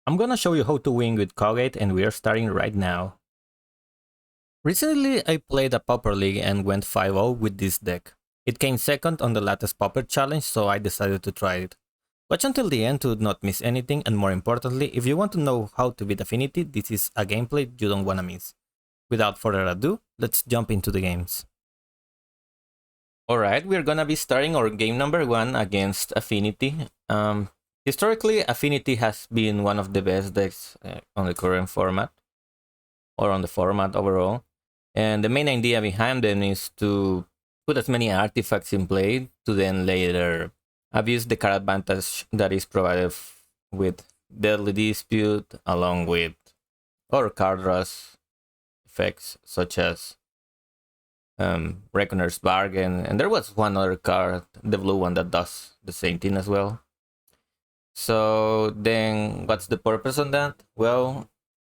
I'm gonna show you how to win with Caw-Gates, and we are starting right now. Recently I played a Pauper League and went 5-0 with this deck. It came second on the latest Pauper challenge, so I decided to try it. Watch until the end to not miss anything, and more importantly, if you want to know how to beat Affinity, this is a gameplay you don't wanna miss. Without further ado, let's jump into the games. Alright, we're gonna be starting our game number 1 against Affinity. Historically, Affinity has been one of the best decks on the current format, or on the format overall. And the main idea behind them is to put as many artifacts in play to then later abuse the card advantage that is provided with Deadly Dispute, along with other card rush effects such as Reckoner's Bargain, and there was one other card, the blue one, that does the same thing as well. So then what's the purpose on that? Well,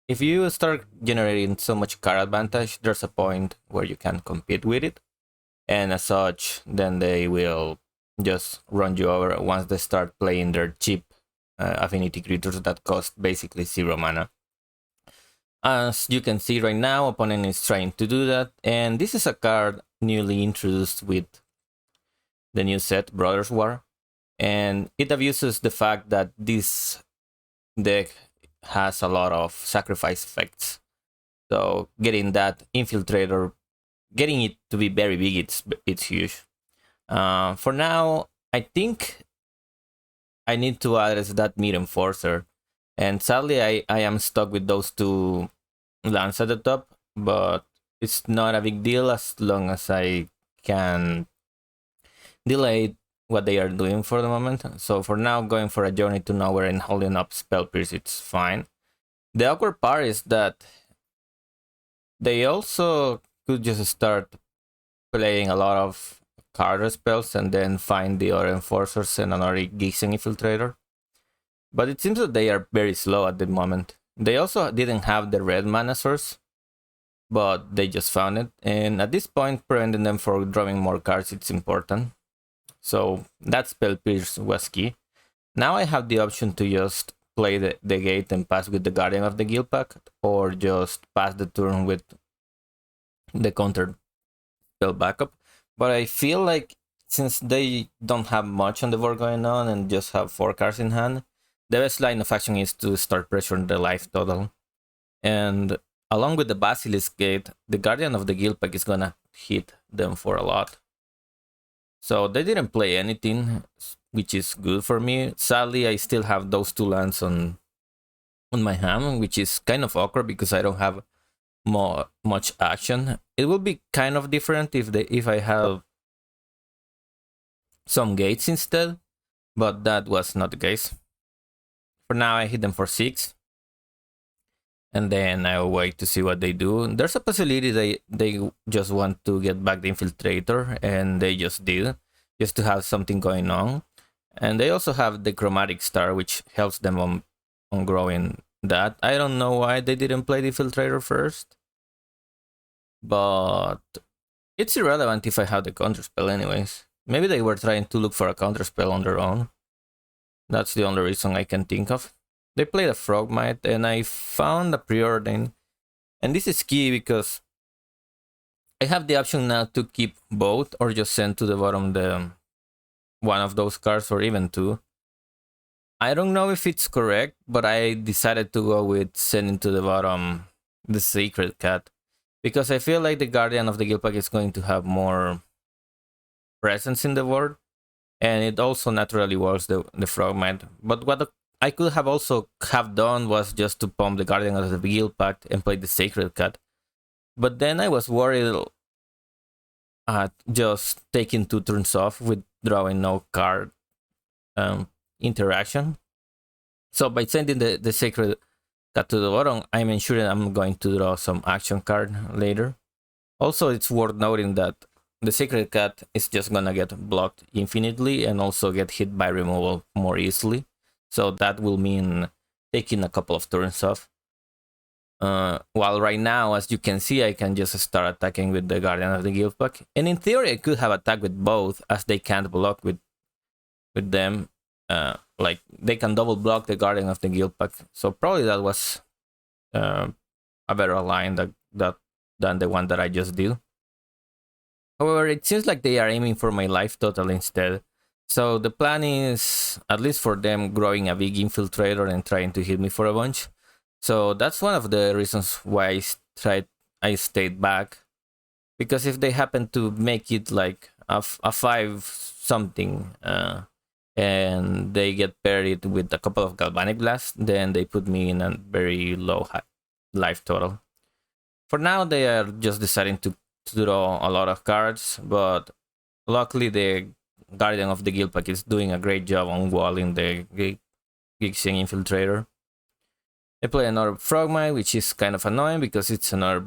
if you start generating so much card advantage, there's a point where you can compete with it. And as such, then they will just run you over once they start playing their cheap affinity creatures that cost basically 0 mana. As you can see right now, opponent is trying to do that. And this is a card newly introduced with the new set, Brothers War. And it abuses the fact that this deck has a lot of sacrifice effects. So getting that Infiltrator, getting it to be very big, it's huge. For now, I think I need to address that Mid Enforcer. And sadly, I am stuck with those two lands at the top, but it's not a big deal as long as I can delay what they are doing for the moment. So for now, going for a Journey to Nowhere and holding up Spell Pierce, it's fine. The awkward part is that they also could just start playing a lot of card spells and then find the other Enforcers and another Gixen Infiltrator. But it seems that they are very slow at the moment. They also didn't have the red mana source, but they just found it. And at this point, preventing them from drawing more cards, it's important. So that Spell Pierce was key. Now I have the option to just play the gate and pass with the Guardian of the Guildpact, or just pass the turn with the counter spell backup. But I feel like since they don't have much on the board going on and just have 4 cards in hand, the best line of action is to start pressuring the life total. And along with the Basilisk Gate, the Guardian of the Guildpact is gonna hit them for a lot. So they didn't play anything, which is good for me. Sadly, I still have those 2 lands on my hand, which is kind of awkward because I don't have much action. It will be kind of different if I have some gates instead, but that was not the case. For now, I hit them for 6, and then I'll wait to see what they do. There's a possibility they just want to get back the Infiltrator, and they just did, just to have something going on. And they also have the Chromatic Star, which helps them on growing that. I don't know why they didn't play the Infiltrator first, but it's irrelevant if I have the counterspell anyways. Maybe they were trying to look for a counterspell on their own. That's the only reason I can think of. They played a Frogmite, and I found a Preordain. And this is key because I have the option now to keep both, or just send to the bottom one of those cards, or even 2. I don't know if it's correct, but I decided to go with sending to the bottom the Sacred Cat, because I feel like the Guardian of the Guildpact is going to have more presence in the board, and it also naturally works the Frogmite. But what I could have also have done was just to pump the Guardian of the Guildpact and play the Sacred Cat. But then I was worried at just taking 2 turns off with drawing no card interaction. So by sending the Sacred Cat to the bottom, I'm ensuring I'm going to draw some action card later. Also, it's worth noting that the Sacred Cat is just gonna get blocked infinitely and also get hit by removal more easily. So that will mean taking a couple of turns off. While right now, as you can see, I can just start attacking with the Guardian of the Guildpact. And in theory, I could have attacked with both, as they can't block with them. like they can double block the Guardian of the Guildpact. So probably that was a better line than the one that I just did. However, it seems like they are aiming for my life total instead. So the plan is, at least for them, growing a big infiltrator and trying to hit me for a bunch. So that's one of the reasons why I stayed back. Because if they happen to make it like a 5 something, and they get buried with a couple of galvanic blasts, then they put me in a very low life total. For now, they are just deciding to draw a lot of cards, but luckily the Guardian of the Guildpact is doing a great job on walling the Gixing Infiltrator. I play another Frogmite, which is kind of annoying because it's another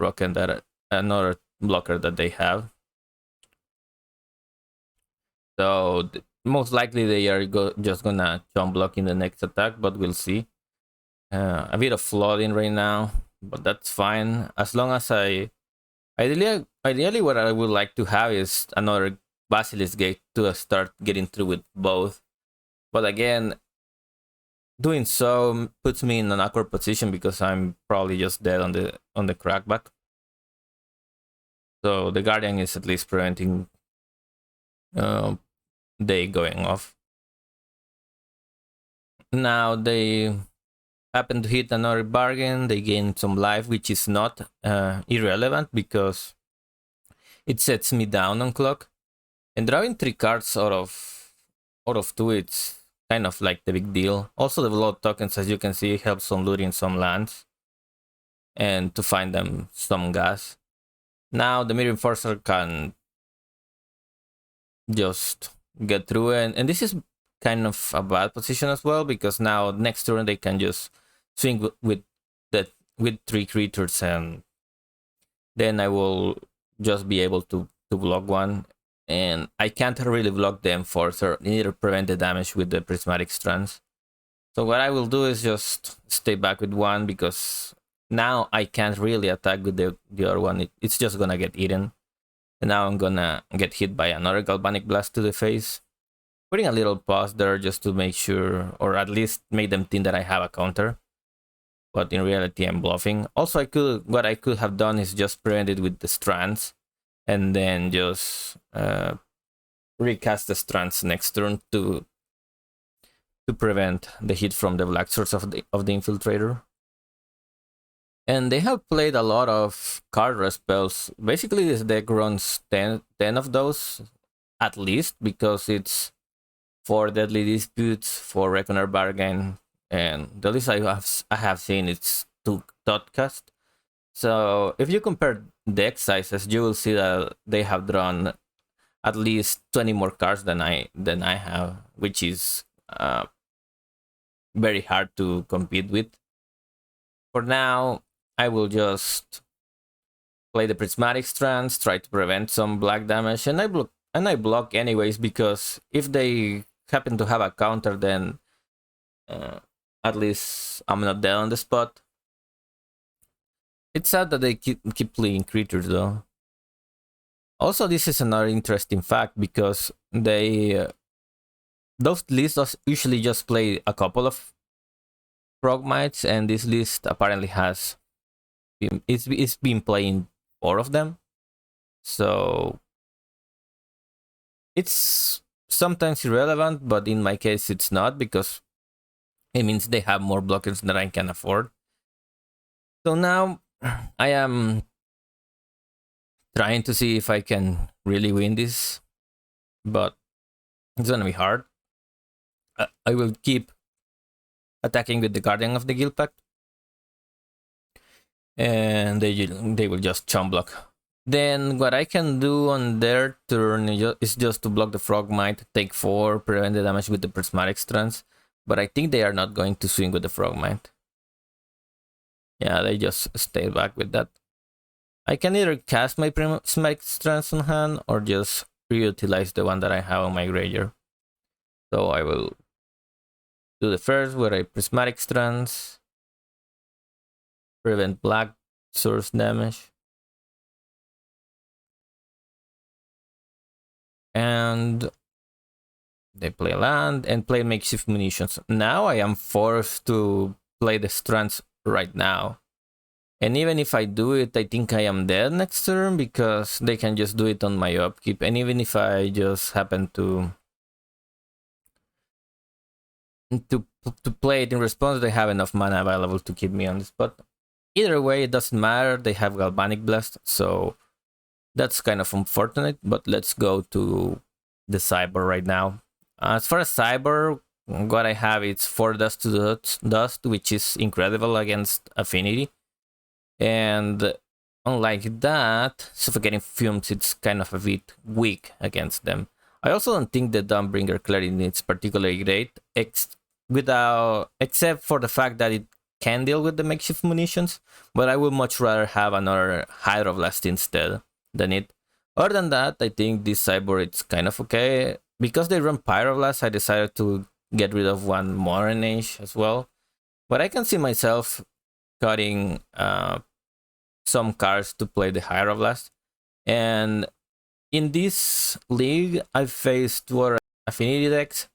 another blocker that they have. So most likely they are just gonna chump block in the next attack, but we'll see. A bit of flooding right now, but that's fine as long as ideally what I would like to have is another Basilisk Gate to start getting through with both. But again, doing so puts me in an awkward position because I'm probably just dead on the crackback. So the Guardian is at least preventing they going off. Now they happen to hit another bargain. They gain some life, which is not irrelevant because it sets me down on clock. And drawing 3 cards out of 2, it's kind of like the big deal. Also, the blood tokens, as you can see, helps on looting some lands and to find them some gas. Now the Mirror Enforcer can just get through, and this is kind of a bad position as well because now next turn they can just swing with 3 creatures, and then I will just be able to block one, and I can't really block the Enforcer, neither prevent the damage with the Prismatic Strands. So what I will do is just stay back with one because now I can't really attack with the other one. It's just gonna get eaten. And now I'm gonna get hit by another Galvanic Blast to the face. Putting a little pause there just to make sure, or at least make them think that I have a counter. But in reality, I'm bluffing. Also, what I could have done is just prevent it with the Strands, and then just recast the Strands next turn to prevent the hit from the Black Source of the Infiltrator. And they have played a lot of card rest spells. Basically, this deck runs 10 of those, at least, because it's 4 Deadly Disputes, 4 Reckoner Bargain, and the least I have seen it's 2 Thoughtcast. So if you compare deck sizes, you will see that they have drawn at least 20 more cards than I have, which is very hard to compete with. For now, I will just play the Prismatic Strands, try to prevent some black damage, and I block anyways because if they happen to have a counter, then at least I'm not dead on the spot. It's sad that they keep playing creatures though. Also, this is another interesting fact because they those lists usually just play a couple of Frogmites, and this list apparently has it's been playing 4 of them. So it's sometimes irrelevant, but in my case it's not because it means they have more blockers than I can afford. So now I am trying to see if I can really win this, but it's gonna be hard. I will keep attacking with the Guardian of the Guildpact, and they will just chump block. Then what I can do on their turn is just to block the Frogmite, take 4, prevent the damage with the Prismatic Strands. But I think they are not going to swing with the Frogmite. Yeah, they just stay back with that. I can either cast my Prismatic Strands on hand or just reutilize the one that I have on my graveyard. So I will do the first where I Prismatic Strands, prevent black source damage. And They play land and play makeshift munitions. Now I am forced to play the strands right now. And even if I do it, I think I am dead next turn because they can just do it on my upkeep. And even if I just happen to play it in response, they have enough mana available to keep me on the spot. Either way, it doesn't matter. They have Galvanic Blast, so that's kind of unfortunate. But let's go to the Cyber right now. As far as Cyber, what I have is 4 Dust to Dust, which is incredible against Affinity. And unlike that, Suffocating Fumes, it's kind of a bit weak against them. I also don't think the Dawnbringer Clarity is particularly great, except for the fact that it can deal with the makeshift munitions, but I would much rather have another Hydroblast instead than it. Other than that, I think this Cyborg it's kind of okay. Because they run Pyroblast, I decided to get rid of one Modern Age as well. But I can see myself cutting some cards to play the Hydroblast. And in this league, I faced 2 Affinity decks,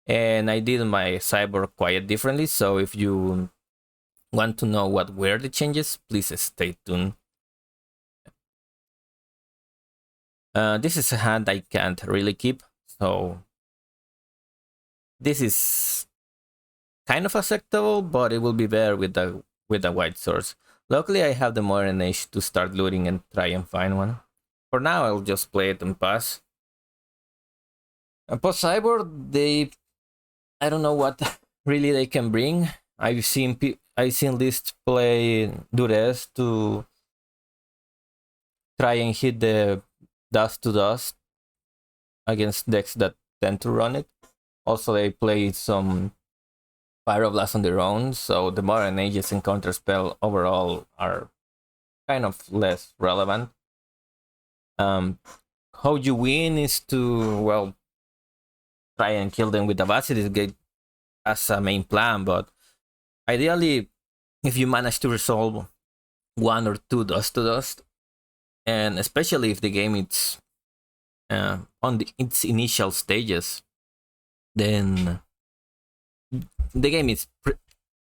and I did my Cyborg quite differently. So if you want to know what were the changes, please stay tuned. This is a hand I can't really keep, so this is kind of acceptable, but it will be better with the white source. Luckily, I have the Modern Age to start looting and try and find one. For now, I'll just play it and pass. Post Cyborg, I don't know what really they can bring. I've seen lists play Durez to try and hit the Dust to Dust against decks that tend to run it. Also, they play some Pyroblast on their own, so the Modern Ages and Counterspell overall are kind of less relevant. How you win is to, well, try and kill them with the Basilisk Gate as a main plan, but ideally, if you manage to resolve 1 or 2 Dust to Dust, and especially if the game is on its initial stages, then the game is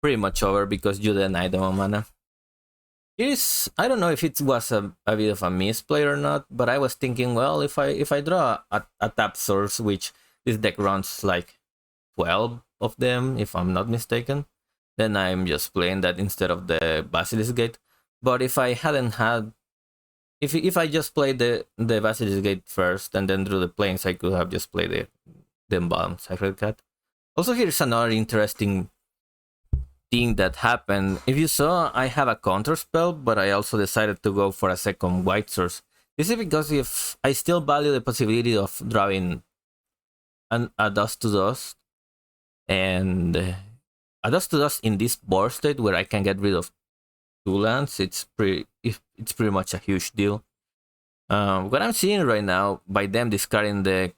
pretty much over because you denied them on mana. I don't know if it was a bit of a misplay or not, but I was thinking, well, if I draw a tap source, which this deck runs like 12 of them, if I'm not mistaken, then I'm just playing that instead of the Basilisk Gate. But if I hadn't had, if I just played the Basilisk Gate first and then drew the planes, I could have just played the Embalmed Sacred Cat. Also, here's another interesting thing that happened. If you saw, I have a counter spell, but I also decided to go for a second white source. This is because if I still value the possibility of drawing a Dust to Dust, and a Dust to Dust in this board state where I can get rid of 2 lands, it's pretty much a huge deal. What I'm seeing right now by them discarding the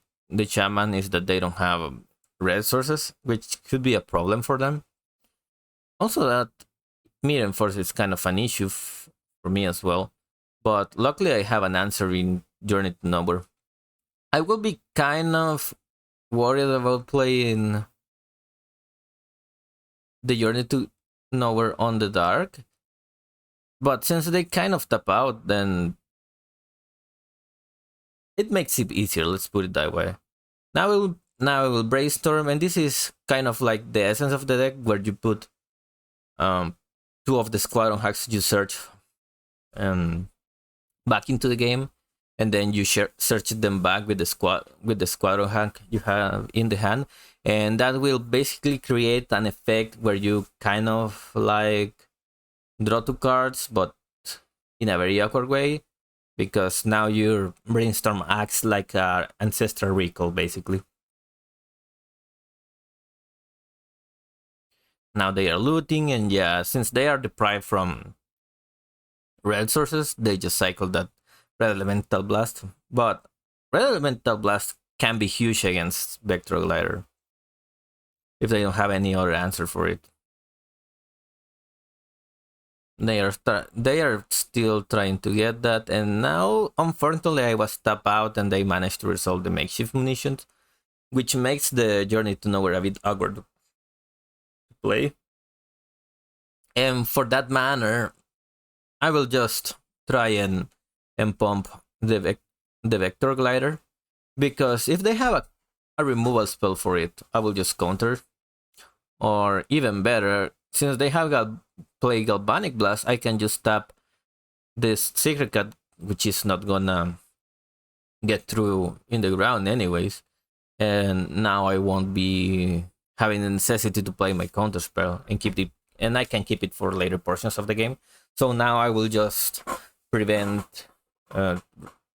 Shaman is that they don't have red sources, which could be a problem for them. Also, that Mirror Force is kind of an issue for me as well. But luckily, I have an answer in Journey to Nowhere. I will be kind of worried about playing the Journey to Nowhere on the dark. But since they kind of tap out, then it makes it easier, let's put it that way. Now I will brainstorm, and this is kind of like the essence of the deck, where you put 2 of the Squadron hacks you search back into the game, and then you search them back with the Squadron hack you have in the hand, and that will basically create an effect where you kind of like draw 2 cards, but in a very awkward way, because now your brainstorm acts like an ancestral recall, basically. Now they are looting, and yeah, since they are deprived from red sources, they just cycle that Red Elemental Blast. But Red Elemental Blast can be huge against Vector Glider if they don't have any other answer for it. They are still trying to get that, and now unfortunately I was tapped out and they managed to resolve the makeshift munitions. which makes the Journey to Nowhere a bit awkward to play. And for that manner, I will just try and pump the Vector Glider, because if they have a removal spell for it, I will just counter. Or even better, since they have play Galvanic Blast, I can just tap this Secret Cut, which is not gonna get through in the ground anyways, and now I won't be having the necessity to play my counter spell and keep it, and I can keep it for later portions of the game. So now I will just prevent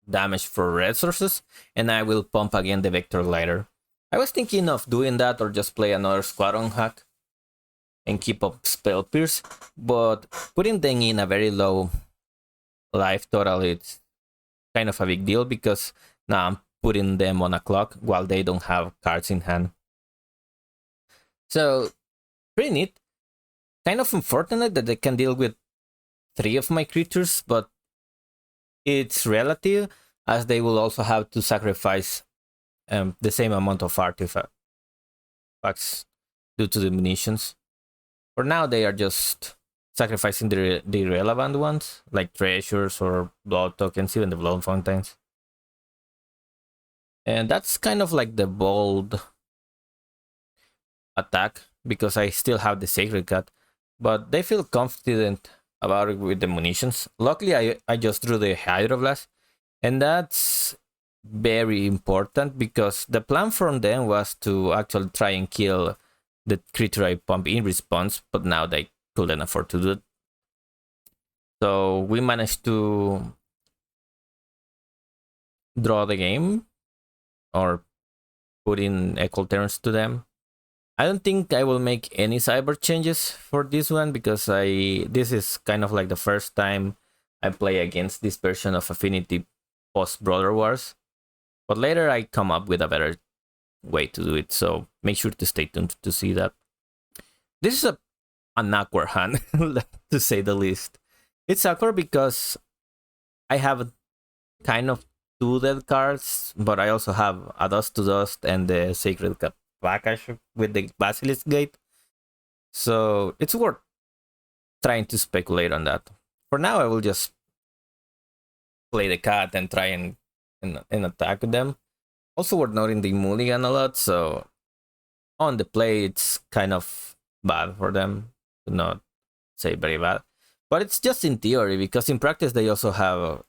damage for red sources, and I will pump again the Vector Glider. I was thinking of doing that or just play another Squadron hack and keep up Spell Pierce, but putting them in a very low life total, it's kind of a big deal, because now I'm putting them on a clock while they don't have cards in hand. So, pretty neat. Kind of unfortunate that they can deal with 3 of my creatures, but it's relative, as they will also have to sacrifice the same amount of artifacts due to the munitions. For now, they are just sacrificing the irrelevant ones, like treasures or blood tokens, even the blood fountains. And that's kind of like the bold attack, because I still have the Sacred Cut, but they feel confident about it with the munitions. Luckily, I just drew the Hydroblast, and that's very important, because the plan from them was to actually try and kill the creature I pump in response, but now they couldn't afford to do it. So we managed to draw the game, or put in equal turns to them. I don't think I will make any cyber changes for this one, because this is kind of like the first time I play against this version of Affinity post Brother Wars. But later I come up with a better way to do it, so make sure to stay tuned to see that. This is an awkward hand, to say the least. It's awkward because I have kind of 2 dead cards, but I also have a Dust to Dust and the Sacred package with the Basilisk Gate. So it's worth trying to speculate on that. For now, I will just play the cat and try and attack them. Also worth noting the mulligan a lot, so on the play it's kind of bad for them, to not say very bad. But it's just in theory, because in practice they also have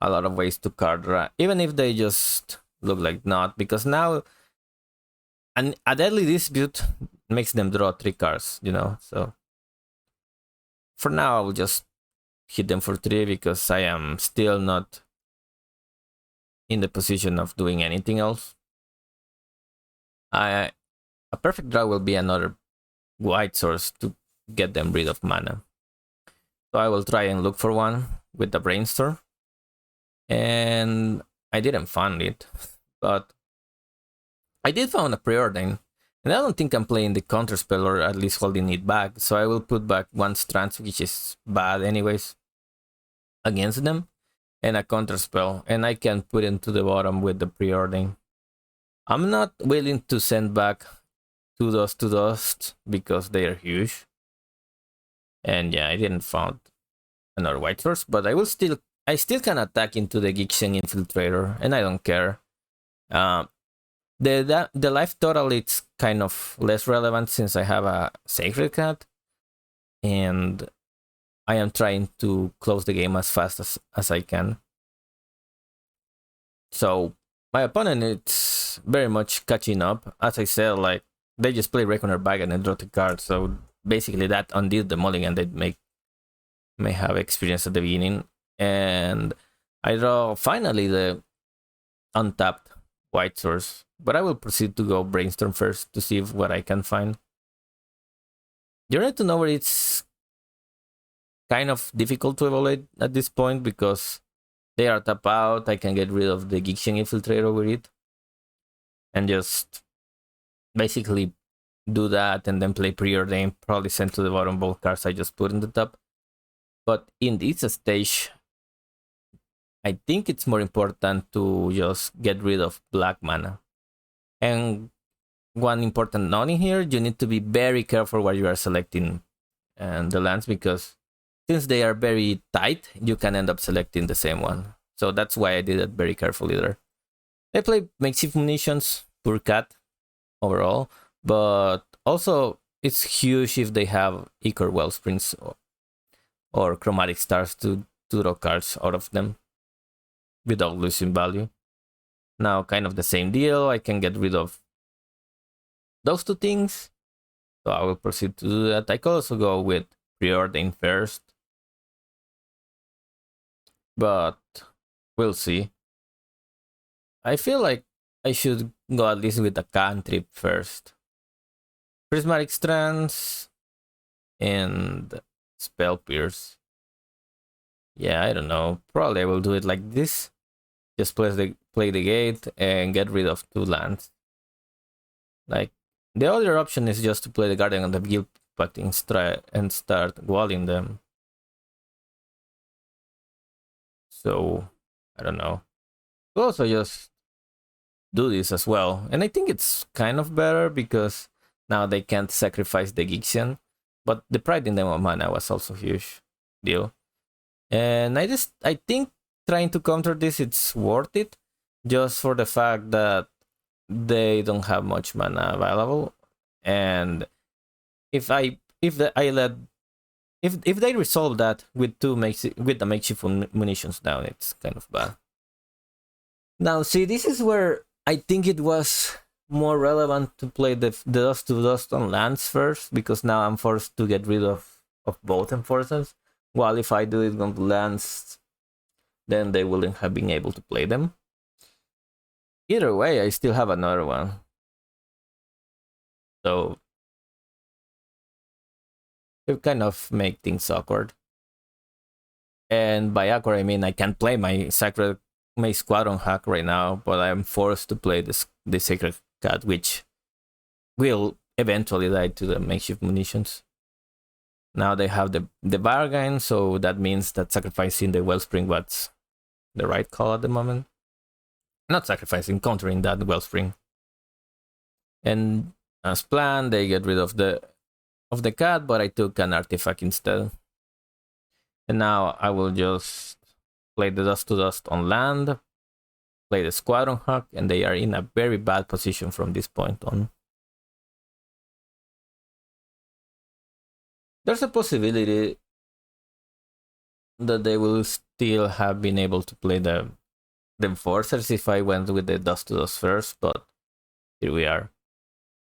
a lot of ways to card draw, even if they just look like not, because now a Deadly Dispute makes them draw 3 cards, so for now I will just hit them for 3, because I am still not in the position of doing anything else. A perfect draw will be another white source to get them rid of mana. So I will try and look for one with the Brainstorm. And I didn't find it, but I did find a Preordain. And I don't think I'm playing the counterspell, or at least holding it back. So I will put back 1 Trance, which is bad anyways, against them, and a counterspell, and I can put into the bottom with the Preordain. I'm not willing to send back 2 Dust to Dust, because they are huge. And yeah, I didn't find another white source, but I still can attack into the Gixen Infiltrator, and I don't care. The life total, it's kind of less relevant, since I have a Sacred Cat, and I am trying to close the game as fast as I can. So my opponent, it's very much catching up. As I said, like, they just play Reckoner Bag and then draw the card, so basically that undid the mulligan they may have experienced at the beginning. And I draw finally the untapped white source, but I will proceed to go Brainstorm first to see what I can find. Journey to Nowhere, it's kind of difficult to evaluate at this point, because they are tap out. I can get rid of the Gixen Infiltrator with it, and just basically do that, and then play Preordain, probably send to the bottom both cards I just put in the top. But in this stage, I think it's more important to just get rid of black mana. And one important note in here, you need to be very careful what you are selecting and the lands, because since they are very tight, you can end up selecting the same one. So that's why I did it very carefully there. I play makeshift munitions, poor cat overall, but also it's huge if they have Ichor Wellsprings or Chromatic Stars to draw cards out of them without losing value. Now, kind of the same deal, I can get rid of those two things, so I will proceed to do that. I could also go with Preordain first, but we'll see. I feel like I should go at least with a cantrip first. Prismatic Strands and Spell Pierce. Yeah, I don't know. Probably I will do it like this. Just play the gate and get rid of 2 lands. Like, the other option is just to play the Guardian of the Guild Pact and start walling them. So, I don't know. We'll also just do this as well. And I think it's kind of better because now they can't sacrifice the Gixian. But the Pride in them of Mana was also a huge deal. And I think trying to counter this, it's worth it. Just for the fact that they don't have much mana available. And if they resolve that with the makeshift munitions down, it's kind of bad. Now, see, this is where I think it was more relevant to play the dust to dust on lands first, because now I'm forced to get rid of both enforcers. While if I do it on the lands, then they wouldn't have been able to play them. Either way, I still have another one. So it kind of make things awkward. And by awkward, I mean I can't play my Squadron hack right now, but I'm forced to play the Sacred Cat, which will eventually die to the makeshift munitions. Now they have the bargain, so that means that sacrificing the Wellspring was the right call at the moment. Not sacrificing, countering that Wellspring. And as planned, they get rid of the cat, but I took an artifact instead. And now I will just play the Dust to Dust on land, play the Squadron Hack, and they are in a very bad position from this point on. There's a possibility that they will still have been able to play the Enforcers if I went with the Dust to Dust first, but here we are.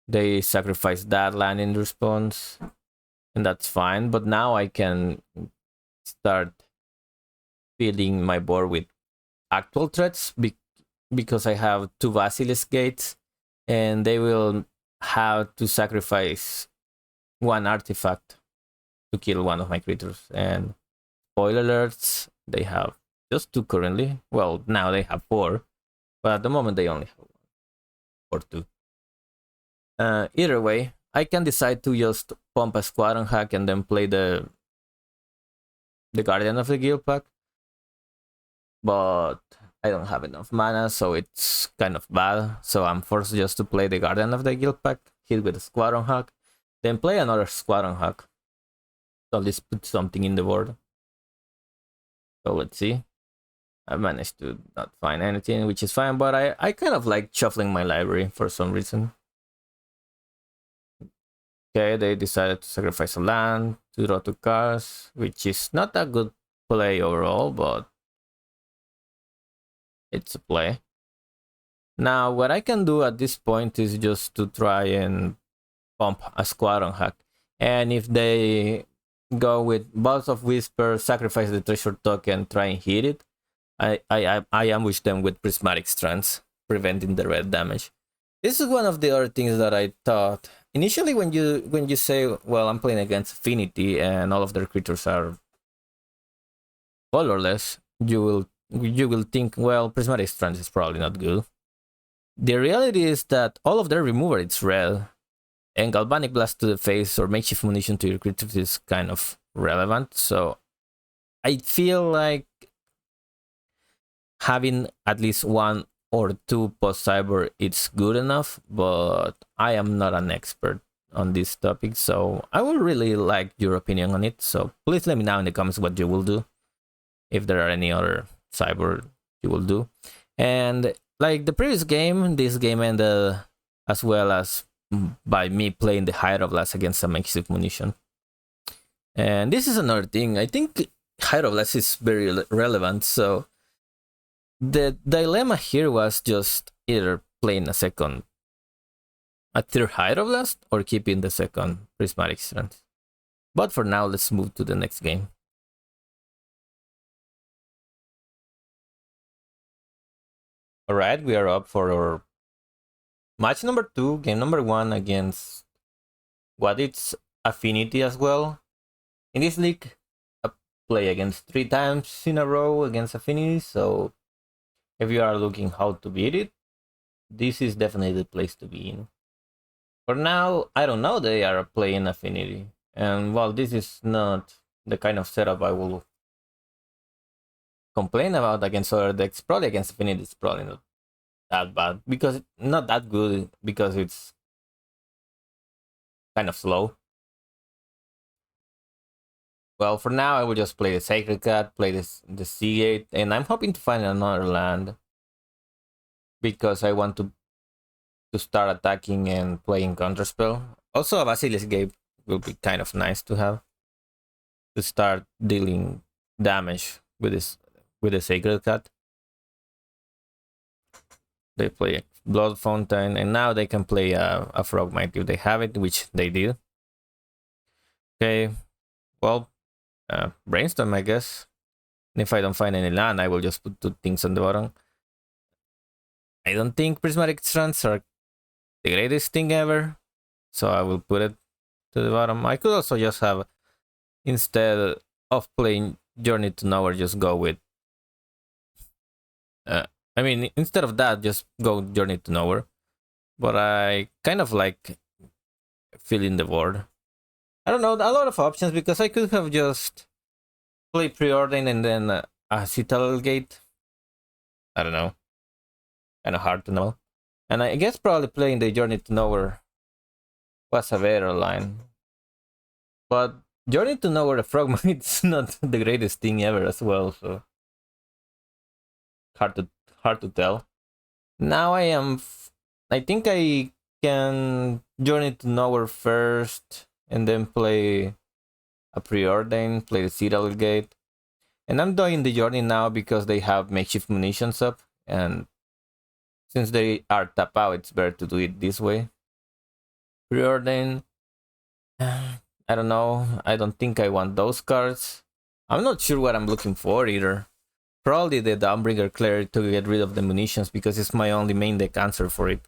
They sacrificed that land in response, and that's fine, but now I can start filling my board with actual threats because I have 2 Basilisk Gates, and they will have to sacrifice 1 artifact to kill one of my creatures. And spoiler alerts, they have just 2 currently. Well, now they have 4, but at the moment they only have 1 or 2. Either way, I can decide to just pump a Squadron hack and then play the Guardian of the Guild Pact, but I don't have enough mana, so it's kind of bad. So I'm forced just to play the Guardian of the Guild Pact, hit with a Squadron hack, then play another Squadron hack. So at least put something in the board. So let's see. I managed to not find anything, which is fine, but I kind of like shuffling my library for some reason. Okay, they decided to sacrifice a land to draw 2 cards, which is not a good play overall, but it's a play. Now, what I can do at this point is just to try and pump a Squadron hack. And if they go with Balls of Whisper, sacrifice the treasure token, try and hit it, I ambush them with Prismatic Strands, preventing the red damage. This is one of the other things that I thought. Initially, when you say, well, I'm playing against Affinity and all of their creatures are colorless, you will think, well, Prismatic Strands is probably not good. The reality is that all of their removal is red, and Galvanic Blast to the face or makeshift munition to your creatures is kind of relevant. So I feel like having at least one or two post cyber, it's good enough, but I am not an expert on this topic, so I would really like your opinion on it. So please let me know in the comments what you will do, if there are any other cyber you will do. And like the previous game, this game ended as well as by me playing the Hieroblast against a makeshift munition. And this is another thing. I think Hieroblast is very relevant. So the dilemma here was just either playing a third Hieroblast or keeping the second Prismatic Strength. But for now, let's move to the next game. Alright, we are up for our match number 2, game number 1 against what it's Affinity as well. In this league, I play against 3 times in a row against Affinity, so if you are looking how to beat it, this is definitely the place to be in. For now, I don't know they are playing Affinity, and while this is not the kind of setup I will complain about against other decks, probably against Affinity it's probably not that bad, because not that good, because it's kind of slow. Well, for now I will just play the Sacred Cat, play the Caw-Gate, and I'm hoping to find another land, because I want to start attacking and playing counterspell. Also a Basilisk Gate will be kind of nice to have, to start dealing damage with the Sacred Cat. They play Blood Fountain, and now they can play a Frogmite if they have it, which they did. Okay, well, Brainstorm, I guess. And if I don't find any land, I will just put 2 things on the bottom. I don't think Prismatic Strands are the greatest thing ever, so I will put it to the bottom. I could also just have, instead of playing Journey to Nowhere, just go with I mean, instead of that, just go Journey to Nowhere. But I kind of like filling the board. I don't know, a lot of options, because I could have just played Preordain and then a Citadel Gate. I don't know. Kind of hard to know. And I guess probably playing the Journey to Nowhere was a better line. But Journey to Nowhere, the Frogmite's not the greatest thing ever as well, so hard to tell. Now I think I can Journey to Nowhere first, and then play a Preordain, play the Citadel Gate. And I'm doing the Journey now because they have makeshift munitions up, and since they are tap out, it's better to do it this way. Preordain, I don't know, I don't think I want those cards. I'm not sure what I'm looking for either. Probably the Dawnbringer Cleric to get rid of the munitions, because it's my only main deck answer for it.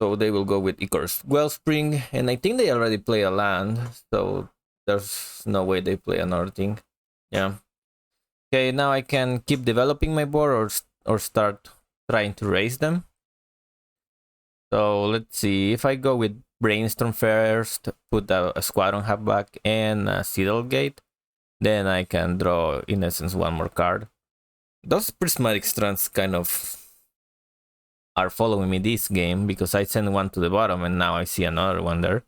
So they will go with Icarus Wellspring, and I think they already play a land, so there's no way they play another thing. Yeah. Okay, now I can keep developing my board, or start trying to raise them. So let's see, if I go with Brainstorm first, put a Squadron Halfback and a Citadel Gate, then I can draw, in essence, 1 more card. Those Prismatic Strands kind of are following me this game, because I sent 1 to the bottom and now I see another one there.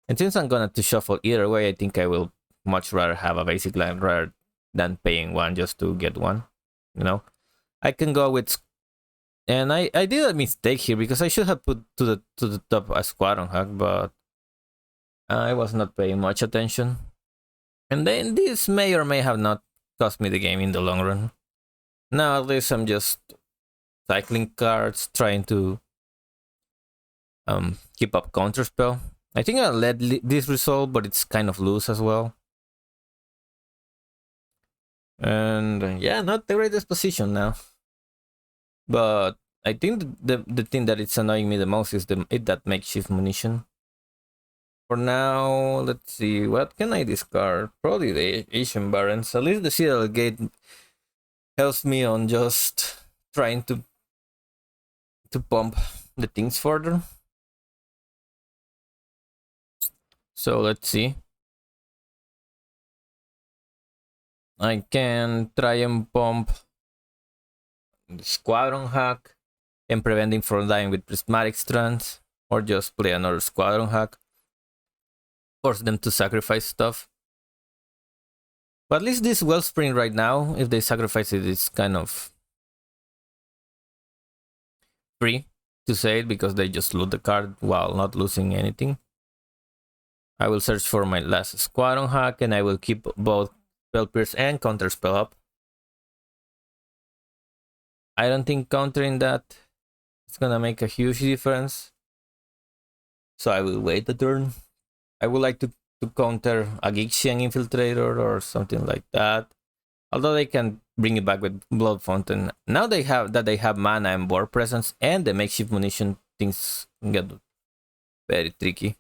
And since I'm gonna to shuffle either way, I think I will much rather have a basic line rather than paying 1 just to get 1. You know, I can go with, and I did a mistake here, because I should have put to the top a Squadron Hack, but I was not paying much attention. And then this may or may have not cost me the game in the long run. Now at least I'm just cycling cards, trying to keep up counterspell. I think I'll let this resolve, but it's kind of loose as well. And yeah, not the greatest position now. But I think the thing that it's annoying me the most is that makeshift munition. For now, let's see, what can I discard? Probably the Asian Barons. At least the Citadel Gate helps me on just trying to pump the things further. So let's see. I can try and pump the Squadron Hack. and preventing from dying with prismatic strands, or just play another squadron hack. Force them to sacrifice stuff. But at least this Wellspring right now, if they sacrifice it, it's kind of free to say it because they just loot the card while not losing anything. I will search for my last squadron hack and I will keep both Spell Pierce and Counter Spell up. I don't think countering that is gonna make a huge difference, so I will wait a turn. I would like to counter a Gixian Infiltrator or something like that. Although they can bring it back with Blood Fountain. Now they have mana and board presence and the makeshift munition, things get very tricky.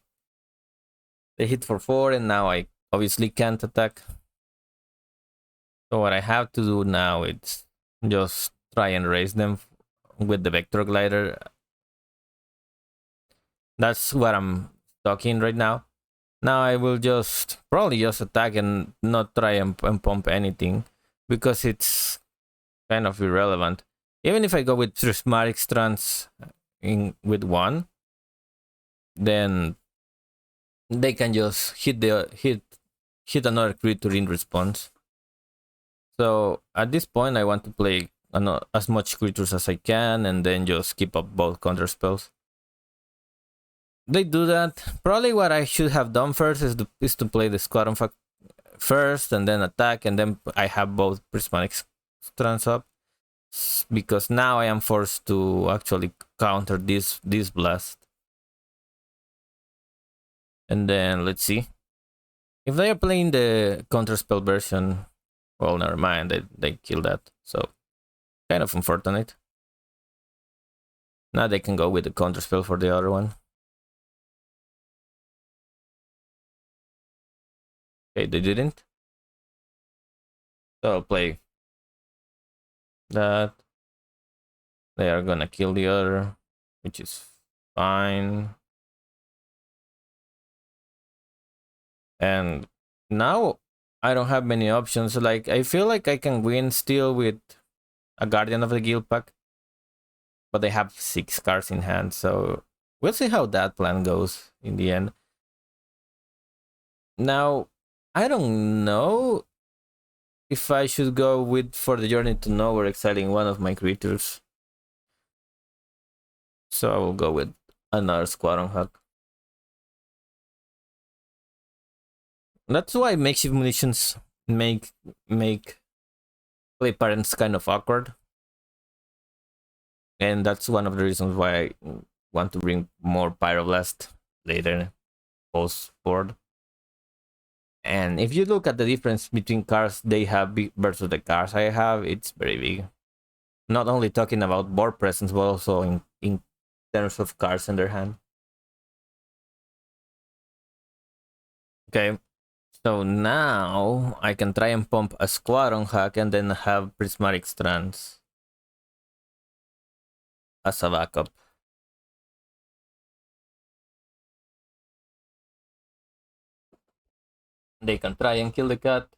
They hit for 4 and now I obviously can't attack. So what I have to do now is just try and raise them with the Vector Glider. That's what I'm talking right now. Now I will probably just attack and not try and pump anything because it's kind of irrelevant. Even if I go with Prismatic Strands with 1, then they can just hit another creature in response. So at this point I want to play as much creatures as I can and then just keep up both counter spells. They do that. Probably what I should have done first is to play the Squadron first and then attack, and then I have both Prismatic Strands up, because now I am forced to actually counter this blast. And then let's see. If they are playing the counterspell version, well, never mind, they kill that. So kind of unfortunate. Now they can go with the counterspell for the other one. Okay, they didn't. So I'll play that. They are gonna kill the other, which is fine. And now I don't have many options. Like, I feel like I can win still with a Guardian of the Guild pack, but they have 6 cards in hand, so we'll see how that plan goes in the end. Now, I don't know if I should go for the Journey to Nowhere, exiling one of my creatures. So I will go with another Squadron hack. That's why makeshift munitions make play parents kind of awkward. And that's one of the reasons why I want to bring more Pyroblast later post-board. And if you look at the difference between cards they have versus the cards I have, it's very big. Not only talking about board presence, but also in terms of cards in their hand. Okay, so now I can try and pump a Squadron hack and then have Prismatic Strands as a backup. They can try and kill the cat.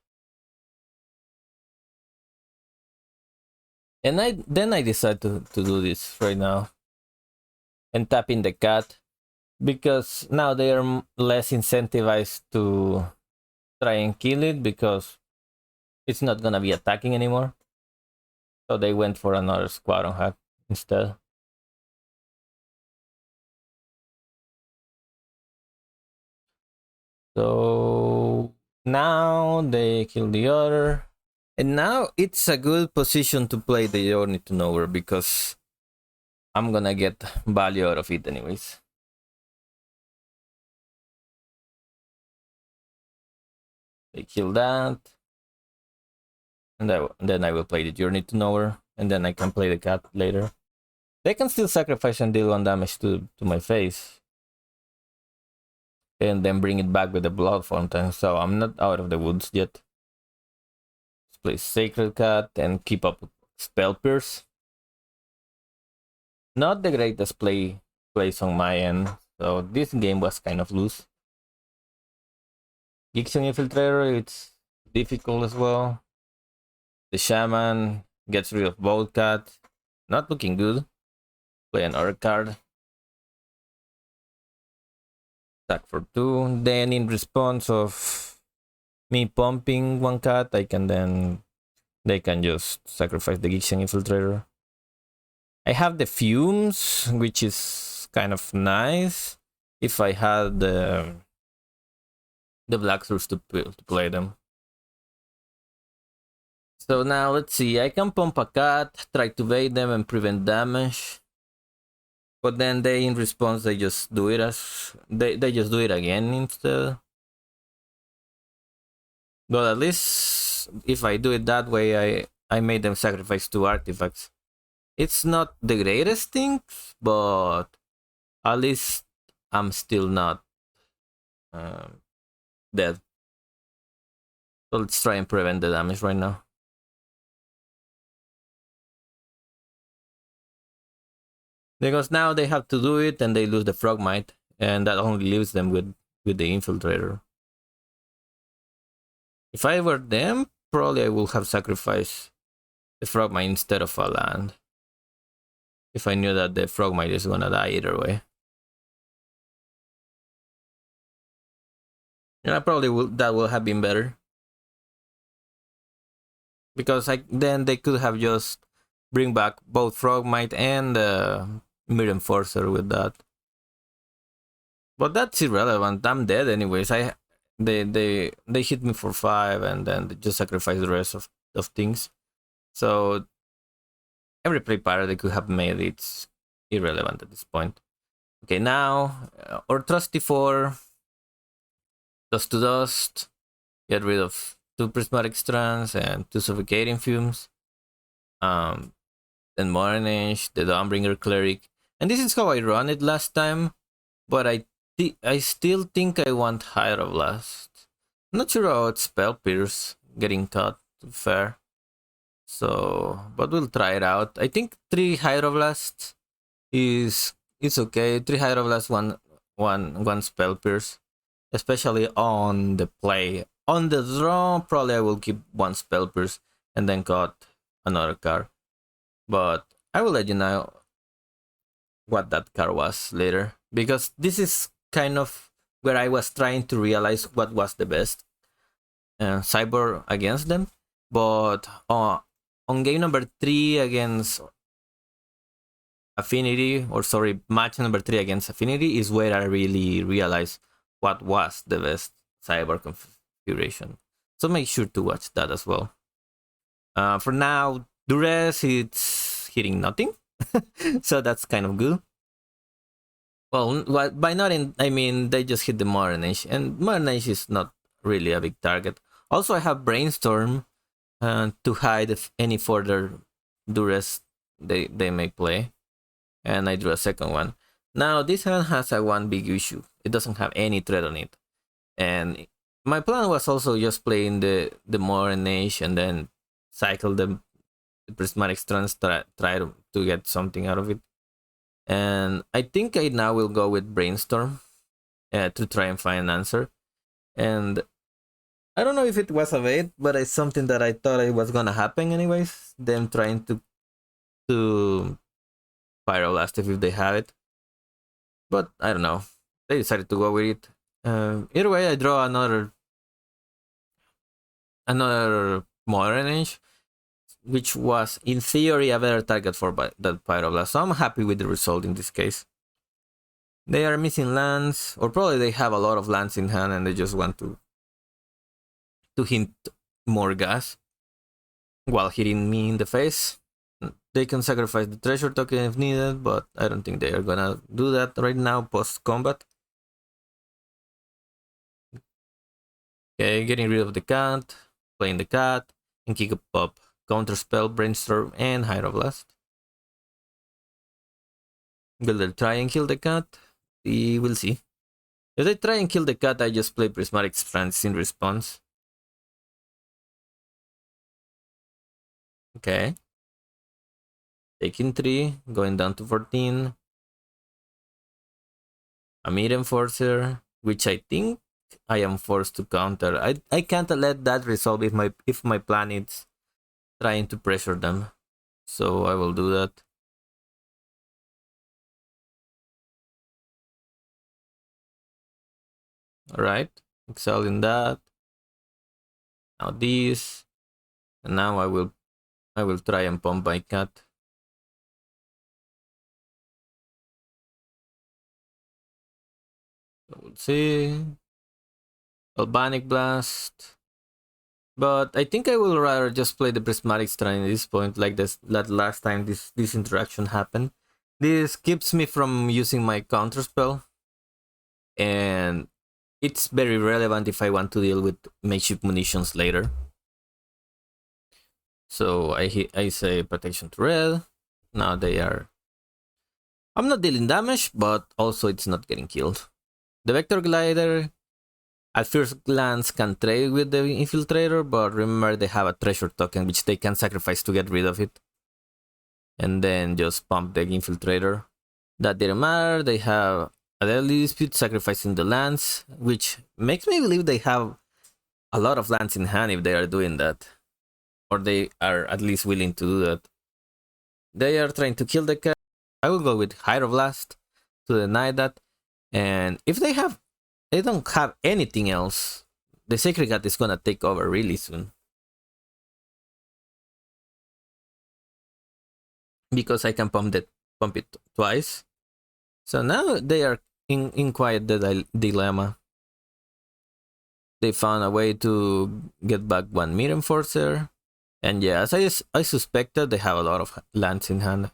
And then I decide to do this right now. And tap in the cat. Because now they are less incentivized to try and kill it, because it's not gonna be attacking anymore. So they went for another Squadron hack instead. So now they kill the other. And now it's a good position to play the Journey to Nowhere, because I'm gonna get value out of it anyways. They kill that. And then I will play the Journey to Nowhere, and then I can play the cat later. They can still sacrifice and deal 1 damage to my face. And then bring it back with the Blood Fountain, so I'm not out of the woods yet. Let's play Sacred Cat and keep up with Spell Pierce. Not the greatest plays on my end, so this game was kind of loose. Gixian Infiltrator, it's difficult as well. The Shaman gets rid of both cat. Not looking good. Play another card. Attack for 2. Then in response of me pumping one cat, they can just sacrifice the Gixen Infiltrator. I have the Fumes, which is kind of nice. If I had the Black Source to play them. So now let's see. I can pump a cat, try to bait them and prevent damage. But then they, in response, they just do it they just do it again instead. But at least if I do it that way, I made them sacrifice 2 artifacts. It's not the greatest thing, but at least I'm still not dead. So let's try and prevent the damage right now. Because now they have to do it and they lose the Frogmite, and that only leaves them with the Infiltrator. If I were them, probably I would have sacrificed the Frogmite instead of a land. If I knew that the Frogmite is gonna die either way. Yeah, probably that will have been better. Because then they could have just bring back both Frogmite and Mirror Enforcer with that. But that's irrelevant. I'm dead anyways. They hit me for 5 and then they just sacrifice the rest of things. So every play pattern they could have made, it's irrelevant at this point. Okay, now our trusty 4, Dust to Dust, get rid of 2 Prismatic Strands and 2 Suffocating Fumes. Then Morning, the Dawnbringer Cleric. And this is how I run it last time, but I still think I want Hydroblast. I'm not sure about Spell Pierce getting cut, to be fair. So, but we'll try it out. I think 3 Hydroblasts is okay. 3 Hydroblasts, one Spell Pierce. Especially on the play. On the draw, probably I will keep 1 Spell Pierce and then cut another card. But I will let you know what that card was later. Because this is kind of where I was trying to realize what was the best cyber against them. But on game number 3 against Affinity, or sorry, match number 3 against Affinity is where I really realized what was the best cyber configuration. So make sure to watch that as well. For now, Duress, it's hitting nothing. So that's kind of good. Well, by nothing, I mean they just hit the Modern Age, and Modern Age is not really a big target. Also, I have Brainstorm to hide any further Duress they may play. And I drew a second one. Now, this hand has a one big issue. It doesn't have any threat on it. And my plan was also just playing the Modern Age and then cycle the Prismatic Strands, try to get something out of it. And I think I now will go with Brainstorm to try and find an answer. And I don't know if it was a bait, but it's something that I thought it was gonna happen anyways. Them trying to Pyroblast if they have it. But I don't know. They decided to go with it. Either way, I draw another Modern Age, which was in theory a better target for that Pyroblast. So I'm happy with the result in this case. They are missing lands, or probably they have a lot of lands in hand and they just want to hint more gas while hitting me in the face. They can sacrifice the treasure token if needed, but I don't think they are gonna do that right now post-combat. Okay, getting rid of the cat, playing the cat, and kick up Counterspell, Brainstorm, and Hydroblast. Will they try and kill the cat? We will see. If they try and kill the cat, I just play Prismatic Strands in response. Okay. Taking 3, going down to 14. A Mirror Enforcer, which I think I am forced to counter. I can't let that resolve if my plan is trying to pressure them. So I will do that. Alright, excel in that. Now this, and now I will try and pump my cat. So we'll see. Galvanic Blast. But I think I will rather just play the Prismatic Strand at this point, like that last time this interaction happened. This keeps me from using my counter spell, and it's very relevant if I want to deal with makeshift munitions later. So I say protection to red. Now they are. I'm not dealing damage, but also it's not getting killed. The Vector Glider, at first glance, can trade with the Infiltrator, but remember they have a treasure token which they can sacrifice to get rid of it. And then just pump the Infiltrator. That didn't matter. They have a Deadly Dispute sacrificing the lands, which makes me believe they have a lot of lands in hand if they are doing that. Or they are at least willing to do that. They are trying to kill the cat. I will go with Hydroblast to deny that. And if they don't have anything else, the Sacred Cat is gonna take over really soon. Because I can pump it twice. So now they are in quite the dilemma. They found a way to get back one Mirror Enforcer. And yeah, as I suspected, they have a lot of lands in hand.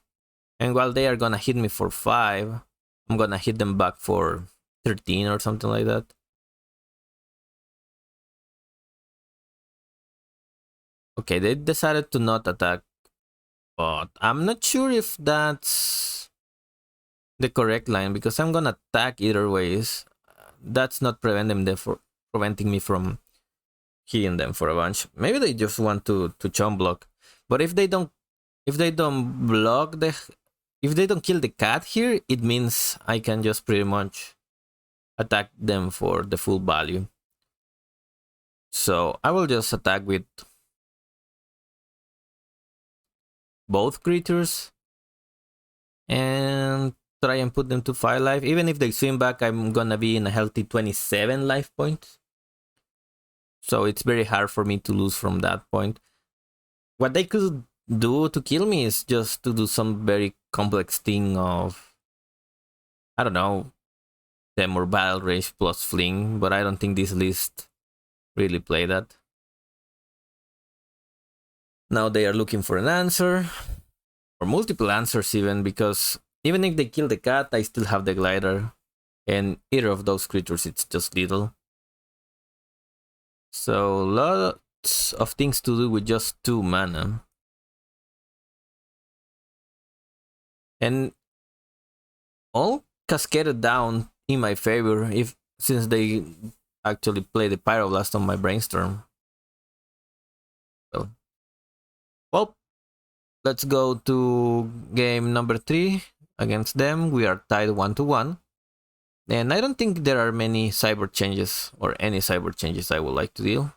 And while they are gonna hit me for 5, I'm gonna hit them back for 13 or something like that. Okay, they decided to not attack, but I'm not sure if that's the correct line because I'm gonna attack either ways. That's not preventing me from hitting them for a bunch. Maybe they just want to chump block. But if they don't block if they don't kill the cat here, it means I can just pretty much attack them for the full value. So I will just attack with both creatures and try and put them to 5 life. Even if they swim back, I'm gonna be in a healthy 27 life points. So it's very hard for me to lose from that point. What they could do to kill me is just to do some very complex thing of, I don't know, Temur Battle Rage plus Fling, but I don't think this list really play that. Now they are looking for an answer, or multiple answers even, because even if they kill the cat, I still have the glider, and either of those creatures, it's just little. So lots of things to do with just 2 mana. And all cascaded down in my favor since they actually play the Pyroblast on my Brainstorm. So, well, let's go to game number 3 against them. We are tied 1-1. And I don't think there are many cyber changes or any cyber changes I would like to deal.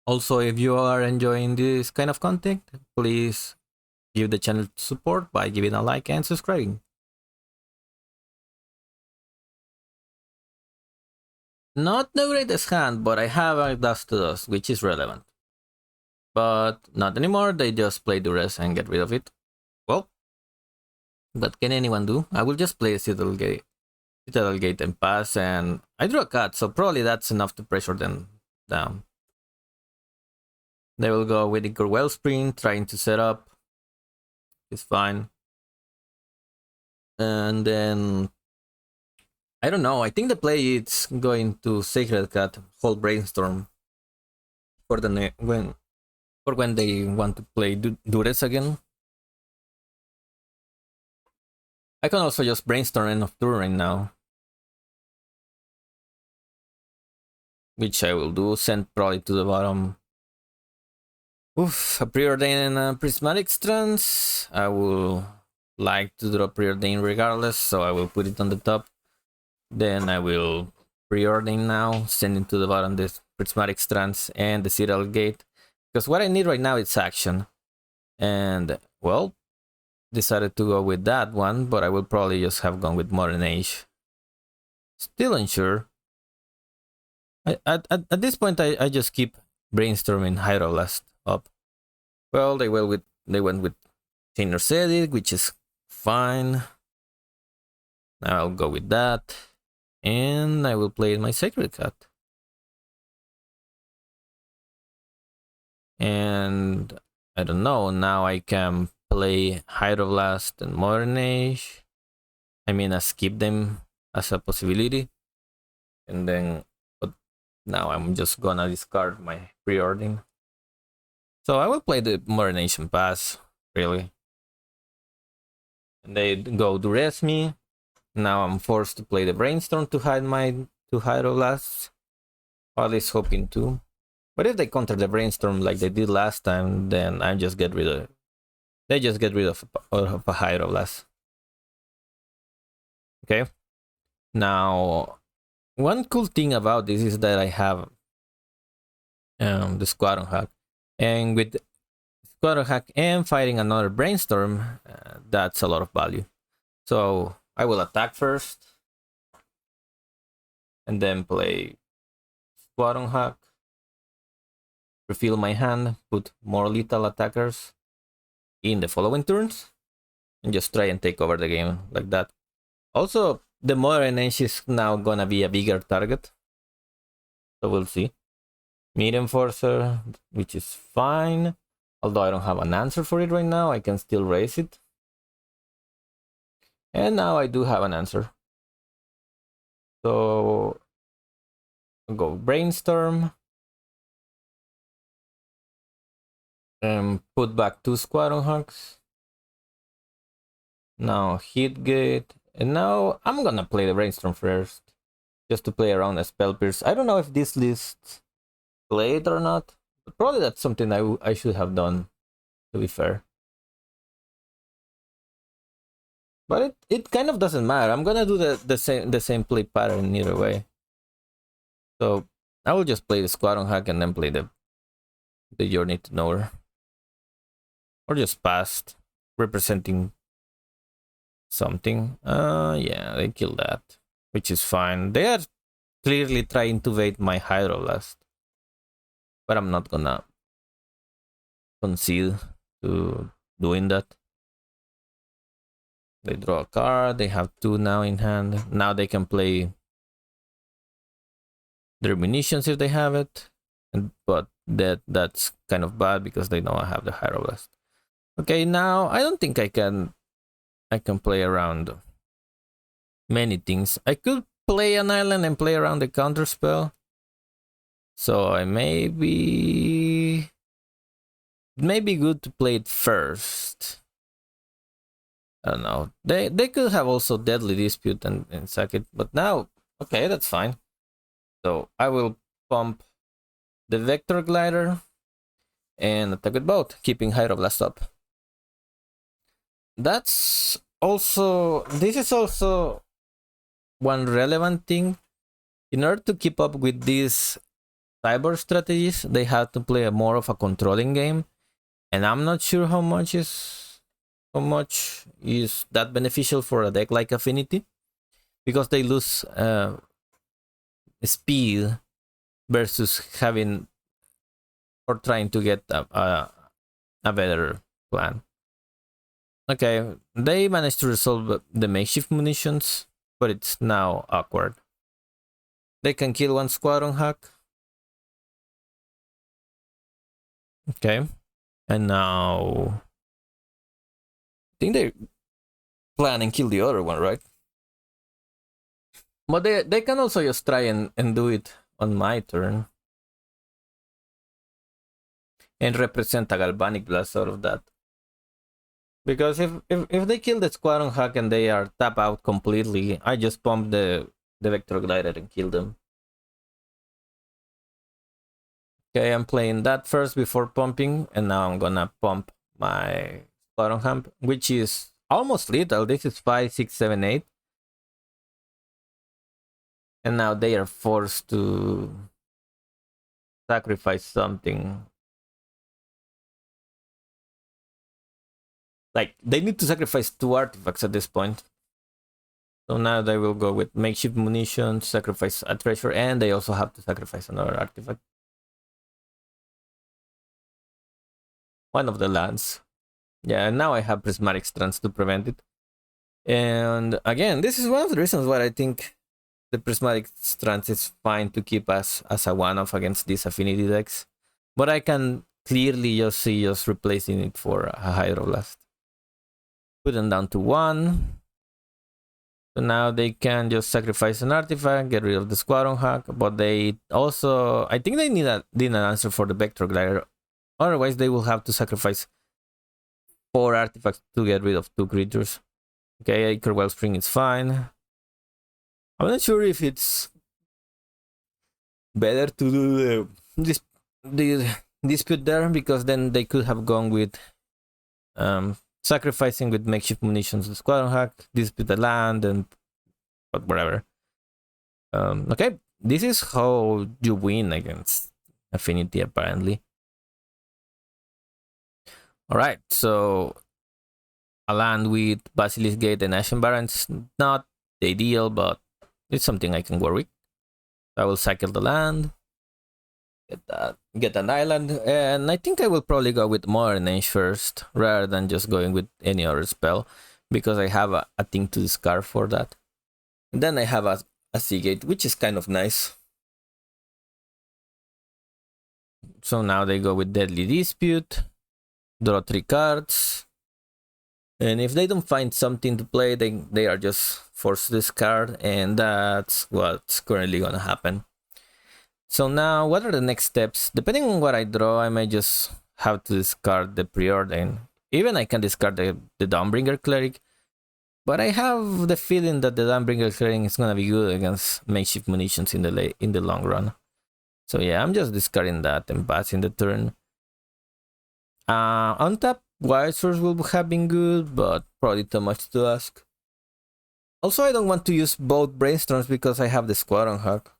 Also, if you are enjoying this kind of content, please give the channel support by giving a like and subscribing. Not the greatest hand, but I have a Dust to Dust, which is relevant. But not anymore, they just play Duress and get rid of it. Well, what can anyone do? I will just play Citadel Gate and pass, and I drew a cat, so probably that's enough to pressure them down. They will go with Ichor Wellspring, trying to set up. It's fine. And then I don't know. I think the play is going to Sacred Cat, whole Brainstorm for when they want to play Duress again. I can also just Brainstorm end of turn right now, which I will do. Send probably to the bottom. Oof, a Preordain and a Prismatic Strands. I will like to draw Preordain regardless, so I will put it on the top. Then I will Preordain now, sending to the bottom the Prismatic Strands and the Citadel Gate. Because what I need right now is action. And, well, decided to go with that one, but I will probably just have gone with Modern Age. Still unsure. At this point, I just keep brainstorming Hydroblast up. Well, they went with Chainer's Edict, which is fine. Now I'll go with that, and I will play my Sacred Cat. And I don't know. Now I can play Hydroblast and Modern Age. I mean, I skip them as a possibility, and then but now I'm just gonna discard my pre-ordering. So I will play the Modern Nation pass, really. And they go duress me. Now I'm forced to play the Brainstorm to hide my two Hydroblasts. Or at least hoping to. But if they counter the Brainstorm like they did last time, then I just get rid of it. They just get rid of a Hydroblast. Okay. Now, one cool thing about this is that I have the Squadron Hack. And with Squadron Hack and fighting another Brainstorm, that's a lot of value. So I will attack first. And then play Squadron Hack. Refill my hand, put more lethal attackers in the following turns. And just try and take over the game like that. Also, the Modern Age is now gonna be a bigger target. So we'll see. Mid Enforcer, which is fine. Although I don't have an answer for it right now, I can still raise it. And now I do have an answer. So I'll go Brainstorm. And put back 2 Squadron Hawks. Now Hitgate. And now I'm gonna play the Brainstorm first. Just to play around as Spell Pierce. I don't know if this list played or not. But probably that's something I should have done, to be fair. But it kind of doesn't matter. I'm gonna do the same play pattern either way. So I will just play the Squadron Hack and then play the Journey to Nowhere. Or just past, representing something. Yeah, they killed that, which is fine. They are clearly trying to bait my Hydroblast. But I'm not gonna concede to doing that. They draw a card, they have 2 now in hand. Now they can play their munitions if they have it. But that's kind of bad because they know I have the Hydroblast. Okay, now I don't think I can play around many things. I could play an island and play around the counter spell. So I may be good to play it first. I don't know. They could have also Deadly Dispute and sack it, but now, okay, that's fine. So I will pump the Vector Glider and attack with both, keeping Hydroblast up. This is also one relevant thing. In order to keep up with these cyber strategies, they have to play more of a controlling game, and I'm not sure how much is that beneficial for a deck like Affinity, because they lose speed versus having or trying to get a better plan. Okay, they managed to resolve the makeshift munitions, but it's now awkward. They can kill 1 Squadron Hack. Okay, and now I think they plan and kill the other one, right? But they can also just try and do it on my turn and represent a Galvanic Blast out of that. Because if they kill the Squadron Hack and they are tap out completely, I just pump the Vector Glider and kill them. Okay, I'm playing that first before pumping, and now I'm gonna pump my Squadron Hack, which is almost lethal. This is 5, 6, 7, 8. And now they are forced to sacrifice something. Like, they need to sacrifice 2 artifacts at this point. So now they will go with makeshift munition, sacrifice a treasure, and they also have to sacrifice another artifact. One of the lands. Yeah, and now I have prismatic strands to prevent it. And again, this is one of the reasons why I think the prismatic strands is fine to keep as a one-off against these affinity decks. But I can clearly just see us replacing it for a hydroblast. Put them down to 1. So now they can just sacrifice an artifact, get rid of the squadron hack, but they also, I think they need an answer for the vector glider. Otherwise, they will have to sacrifice 4 artifacts to get rid of 2 creatures. Okay, Acre Wellspring is fine. I'm not sure if it's better to do the dispute there, because then they could have gone with sacrificing with makeshift munitions the squadron hack, dispute the land, and whatever. Okay, this is how you win against Affinity, apparently. Alright, so a land with Basilisk Gate and Ashen Barrens, not the ideal, but it's something I can work with. I will cycle the land, get an island, and I think I will probably go with Modern Age first, rather than just going with any other spell, because I have a thing to discard for that. And then I have a Seagate, which is kind of nice. So now they go with Deadly Dispute, draw 3 cards, and if they don't find something to play, they are just forced to discard, and that's what's currently gonna happen. So now, what are the next steps? Depending on what I draw, I may just have to discard the Preordain. Even I can discard the Dawnbringer Cleric, but I have the feeling that the Dawnbringer Cleric is gonna be good against makeshift munitions in the long run. So yeah, I'm just discarding that and passing the turn. On top, Wild Source will have been good, but probably too much to ask. Also, I don't want to use both Brainstorms because I have the Squadron hack.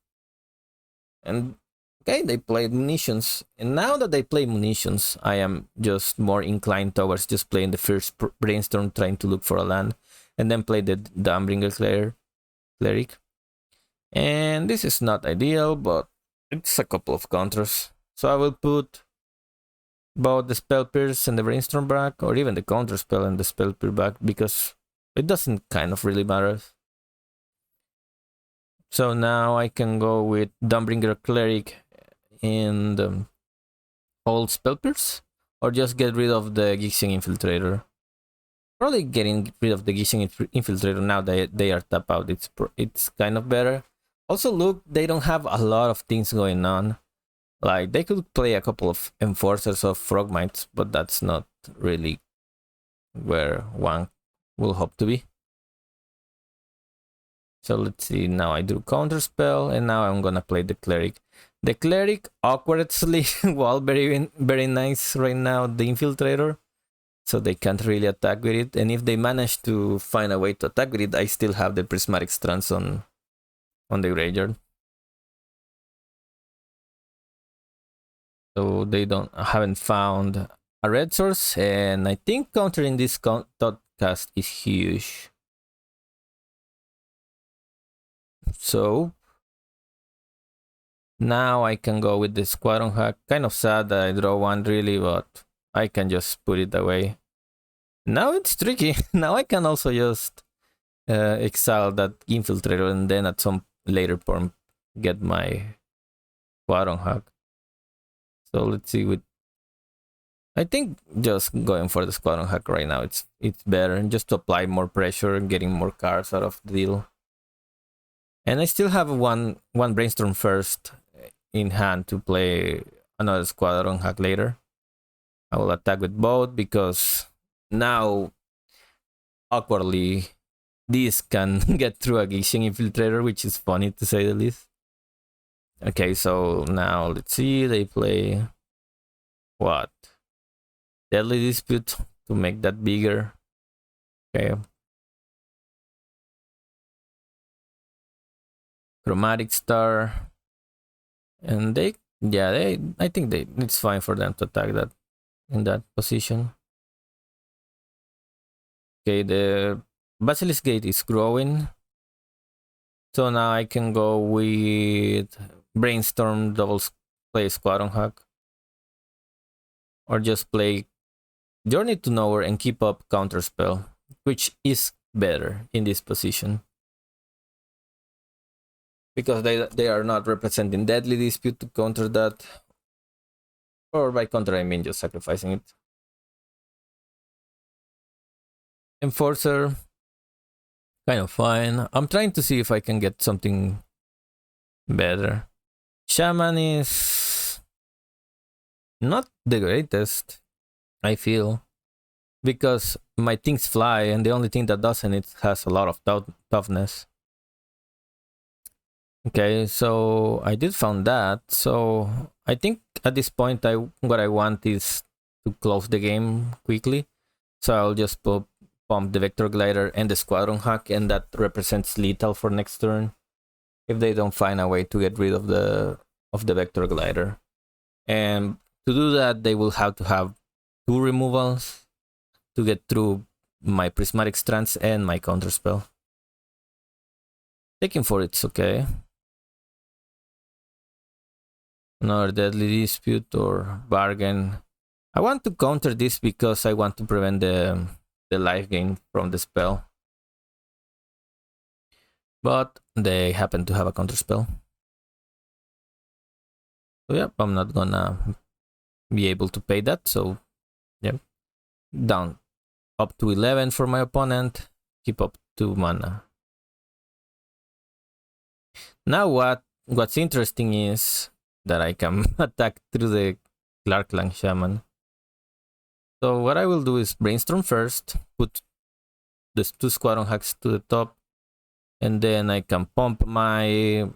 And okay, they played munitions. And now that they play munitions, I am just more inclined towards just playing the first Brainstorm, trying to look for a land, and then play the Dawnbringer Cleric. And this is not ideal, but it's a couple of counters. So I will put both the Spell Pierce and the Brainstorm back, or even the counter spell and the Spell Pierce back, because it doesn't kind of really matter. So now I can go with Dawnbringer Cleric and hold Spell Pierce, or just get rid of the Gixing Infiltrator. Probably getting rid of the Gixing Infiltrator now that they are tapped out. It's kind of better. Also, look, they don't have a lot of things going on. Like, they could play a couple of Enforcers of Frogmites, but that's not really where one will hope to be. So let's see, now I do Counterspell, and now I'm gonna play the Cleric. The Cleric awkwardly, well, very nice right now, the Infiltrator. So they can't really attack with it, and if they manage to find a way to attack with it, I still have the Prismatic Strands on the graveyard. So they haven't found a red source, and I think countering this Thoughtcast is huge. So now I can go with the Squadron hack. Kind of sad that I draw one really, but I can just put it away. Now it's tricky. Now I can also just exile that Infiltrator, and then at some later point get my Squadron hack. So let's see with, I think just going for the Squadron hack right now, it's better, just to apply more pressure and getting more cards out of the deal. And I still have one Brainstorm first in hand to play another Squadron hack later. I will attack with both, because now awkwardly this can get through a Gixing Infiltrator, which is funny to say the least. Okay, so now let's see, they play what? Deadly Dispute to make that bigger. Okay. Chromatic Star. And I think it's fine for them to attack that in that position. Okay, the Basilisk Gate is growing. So now I can go with Brainstorm, play Squadron Hack, or just play Journey to Nowhere and keep up Counterspell, which is better in this position. Because they are not representing Deadly Dispute to counter that. Or by counter, I mean just sacrificing it. Enforcer, kind of fine. I'm trying to see if I can get something better. Shaman is not the greatest, I feel. Because my things fly, and the only thing that doesn't, it has a lot of toughness. Okay, so I did found that. So I think at this point, what I want is to close the game quickly. So I'll just pump the Vector Glider and the Squadron Hack, and that represents lethal for next turn. If they don't find a way to get rid of the Vector Glider, and to do that, they will have to have 2 removals to get through my Prismatic Strands and my Counterspell. Taking 4, it's okay. Another Deadly Dispute or Bargain. I want to counter this because I want to prevent the life gain from the spell. But they happen to have a Counterspell. So yeah, I'm not gonna be able to pay that. So yeah, down up to 11 for my opponent. Keep up 2 mana. Now what's interesting is that I can attack through the Clarklang Shaman. So what I will do is Brainstorm first, put the 2 Squadron Hacks to the top, and then I can pump my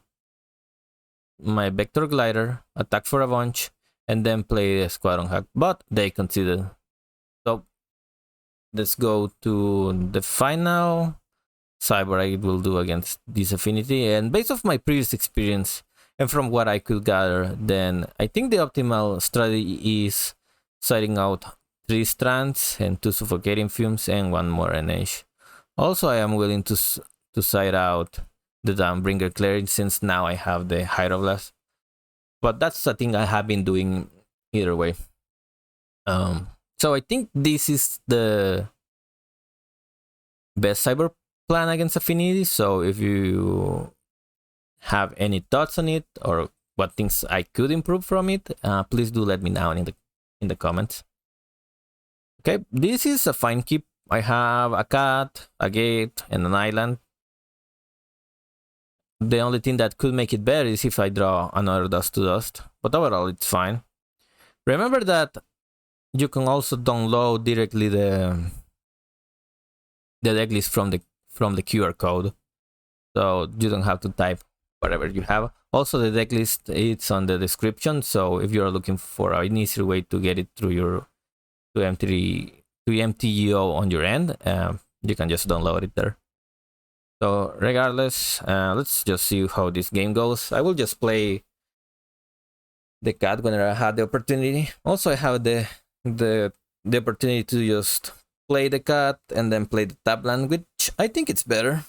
Vector Glider, attack for a bunch, and then play the Squadron Hack. But they conceded. So let's go to the final cyber I will do against this Affinity. And based off my previous experience and from what I could gather, then I think the optimal strategy is siding out 3 strands and 2 suffocating fumes and 1 more NH. Also, I am willing to side out the Dawnbringer Cleric since now I have the Hydroblast. But that's the thing I have been doing either way. So I think this is the best cyber plan against Affinity. So if you have any thoughts on it or what things I could improve from it, please do let me know in the comments. Okay, this is a fine keep. I have a cat, a gate, and an island. The only thing that could make it better is if I draw another Dust to Dust, but overall it's fine. Remember that you can also download directly the decklist from the QR code, so you don't have to type whatever you have. Also, the decklist it's on the description, so if you're looking for an easier way to get it through your MTGO on your end, you can just download it there. So regardless, let's just see how this game goes. I will just play the cat whenever I had the opportunity. Also, I have the opportunity to just play the cat and then play the tap land, which I think it's better.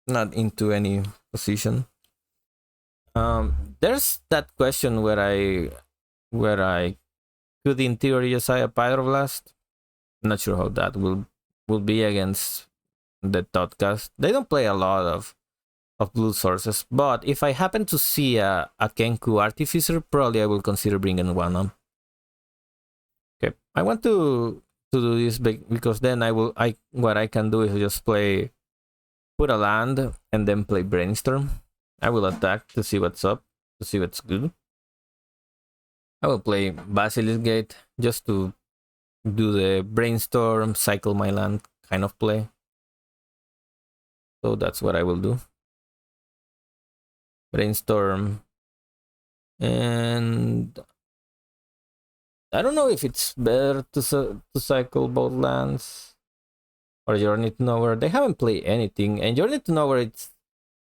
Not into any position. There's that question where I could in theory assign a Pyroblast. I'm not sure how that will be against the Thoughtcast. They don't play a lot of blue sources, but if I happen to see a Kenku Artificer, probably I will consider bringing one on. Okay, I want to do this because then what I can do is just put a land and then play Brainstorm. I will attack to see what's up, to see what's good. I will play Basilisk Gate just to do the Brainstorm, cycle my land kind of play. So that's what I will do. Brainstorm. And I don't know if it's better to cycle both lands or Journey to Nowhere. They haven't played anything, and Journey to Nowhere it's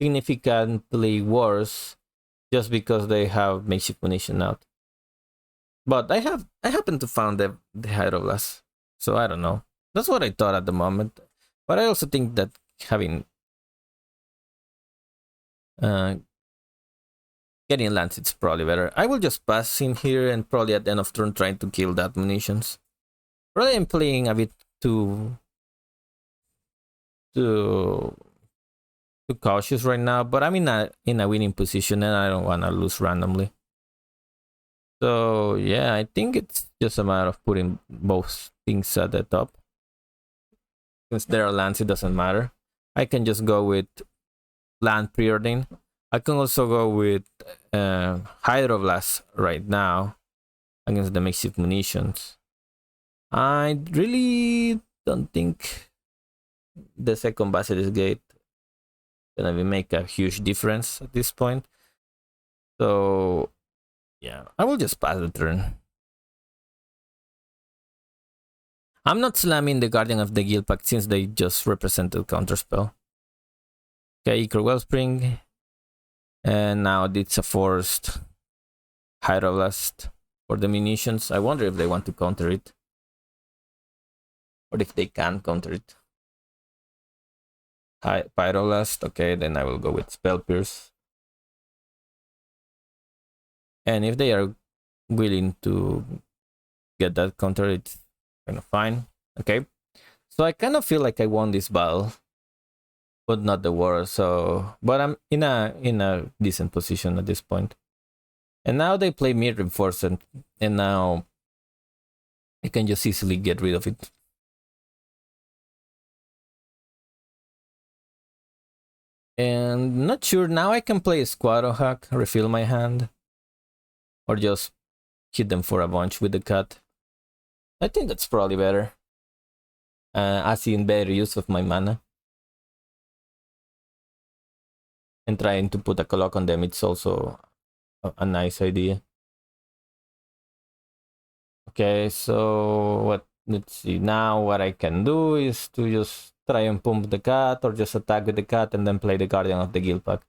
significantly worse just because they have Makeshift Munition out. But I happen to found the Hydroblast, so I don't know. That's what I thought at the moment. But I also think that having Uh, Getting lands, it's probably better. I will just pass in here and probably at the end of turn trying to kill that munitions. Probably I'm playing a bit too too too cautious right now, but I'm in a winning position and I don't wanna lose randomly. So yeah, I think it's just a matter of putting both things at the top. Since there are lands, it doesn't matter. I can just go with land preordain. I can also go with Hydroblast right now against the makeshift munitions. I really don't think the second Basilisk Gate gonna make a huge difference at this point. So yeah, I will just pass the turn. I'm not slamming the Guardian of the Guild Pact since they just represented counterspell. Okay, Ichor Wellspring. And now it's a forced Hydroblast for the munitions. I wonder if they want to counter it. Or if they can counter it. Pyroblast. Okay, then I will go with Spell Pierce. And if they are willing to get that counter, it's kind of fine. Okay. So I kind of feel like I won this battle. But not the war, so but I'm in a decent position at this point. And now they play Mirror Reinforcement, and now I can just easily get rid of it. And not sure, now I can play a Squadron Hack, refill my hand, or just hit them for a bunch with the cut. I think that's probably better. I see in better use of my mana. And trying to put a clock on them, it's also a nice idea. Okay, so let's see, now what I can do is to just try and pump the cat or just attack with the cat and then play the Guardian of the Guild Pact.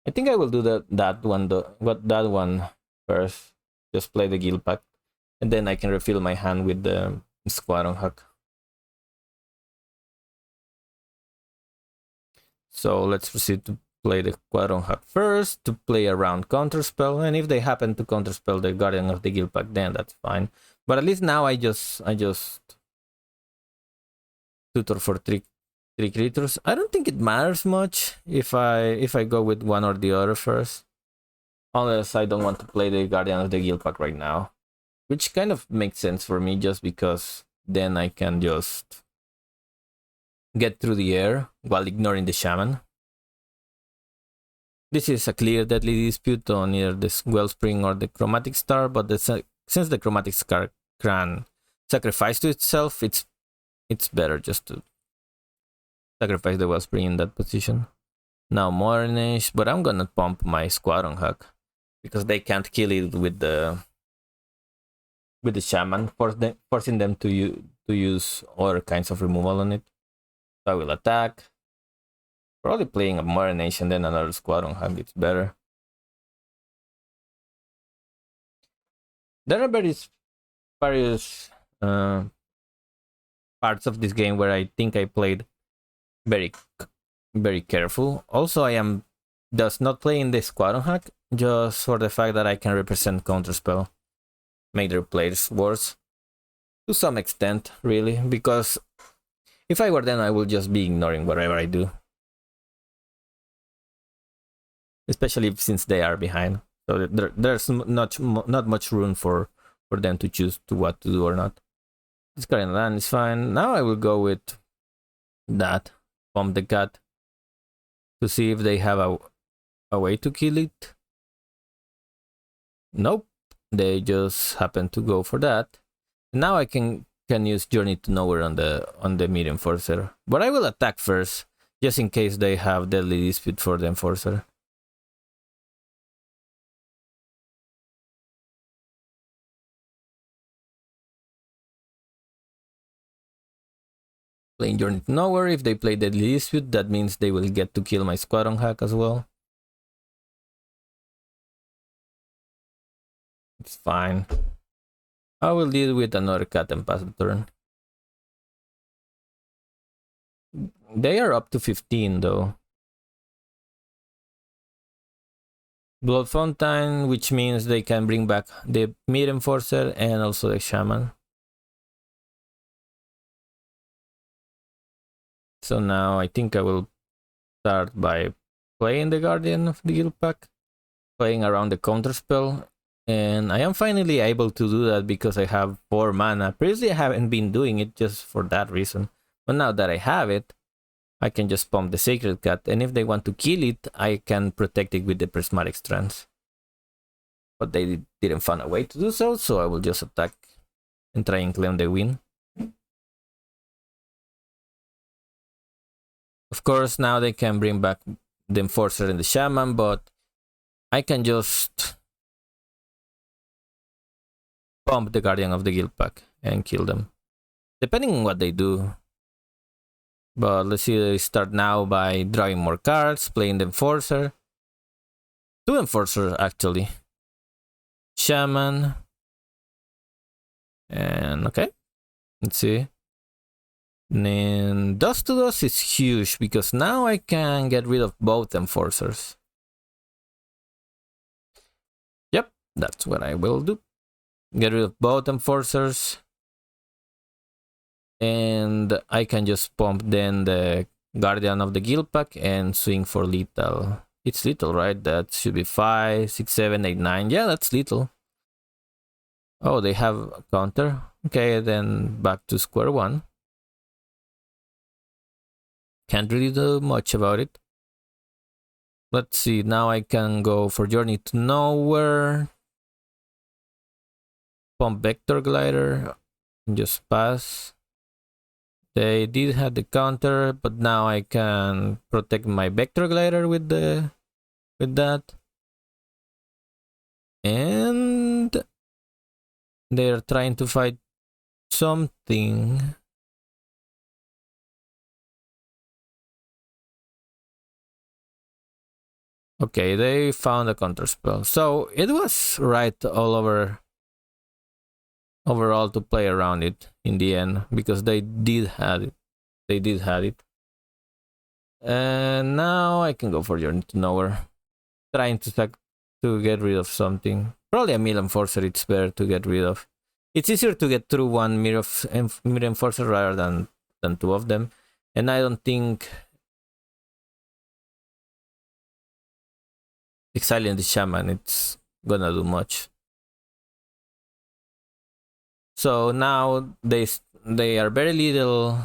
I think I will do that one first. Just play the Guild Pact and then I can refill my hand with the Squadron Hack. So let's proceed to play the Squadron Hack first to play around counterspell, and if they happen to counterspell the Guardian of the Guild Pact, then that's fine. But at least now I just tutor for three creatures. I don't think it matters much if I go with one or the other first. Unless I don't want to play the Guardian of the Guild Pack right now. Which kind of makes sense for me just because then I can just get through the air while ignoring the Shaman. This is a clear deadly dispute on either the Wellspring or the Chromatic Star, but since the Chromatic Star can sacrifice to itself, it's better just to sacrifice the Wellspring in that position. Now Modern Age, but I'm gonna pump my Squadron Hack because they can't kill it with the Shaman, forcing them to use other kinds of removal on it. So I will attack. Probably playing a Modern Age and then another Squadron Hack, it's better. There are various parts of this game where I think I played very careful. Also, I am just not playing the Squadron Hack just for the fact that I can represent counterspell, make their players worse to some extent, really, because if I were them, I would just be ignoring whatever I do, especially since they are behind. So there's not much room for them to choose what to do or not. This current land is fine. Now I will go with that, pump the cat, to see if they have a way to kill it. Nope, they just happen to go for that. Now I can use Journey to Nowhere on the Mid Enforcer, but I will attack first, just in case they have Deadly Dispute for the Enforcer. Playing Journey to Nowhere, if they play Deadly Dispute, that means they will get to kill my Squadron Hack as well. It's fine. I will deal with another cat and pass the turn. They are up to 15 though. Blood Fountain, which means they can bring back the Mid Enforcer and also the Shaman. So now I think I will start by playing the Guardian of the Guild pack, playing around the counterspell, and I am finally able to do that because I have 4 mana. Previously I haven't been doing it just for that reason, but now that I have it, I can just pump the Sacred Cat, and if they want to kill it, I can protect it with the Prismatic Strands. But they didn't find a way to do so, so I will just attack and try and claim the win. Of course, now they can bring back the Enforcer and the Shaman, but I can just pump the Guardian of the Guild pack and kill them, depending on what they do. But let's see, they start now by drawing more cards, playing the Enforcer. 2 Enforcers, actually. Shaman. And okay, let's see. And then Dust to Dust is huge because now I can get rid of both Enforcers. Yep, that's what I will do. Get rid of both Enforcers. And I can just pump then the Guardian of the Guild pack and swing for lethal. It's lethal, right? That should be 5, 6, 7, 8, 9. Yeah, that's lethal. Oh, they have a counter. Okay, then back to square one. Can't really do much about it. Let's see, now I can go for Journey to Nowhere. Pump Vector Glider. And just pass. They did have the counter, but now I can protect my Vector Glider with that. And they're trying to fight something. Okay, they found a counter spell. So it was right overall to play around it in the end, because they did have it. They did have it. And now I can go for Journey to Nowhere. Trying to get rid of something. Probably a Mill Enforcer, it's better to get rid of. It's easier to get through one Mirror Enforcer rather than 2 of them. And I don't think exiling the Shaman, it's gonna do much. So now they are very little.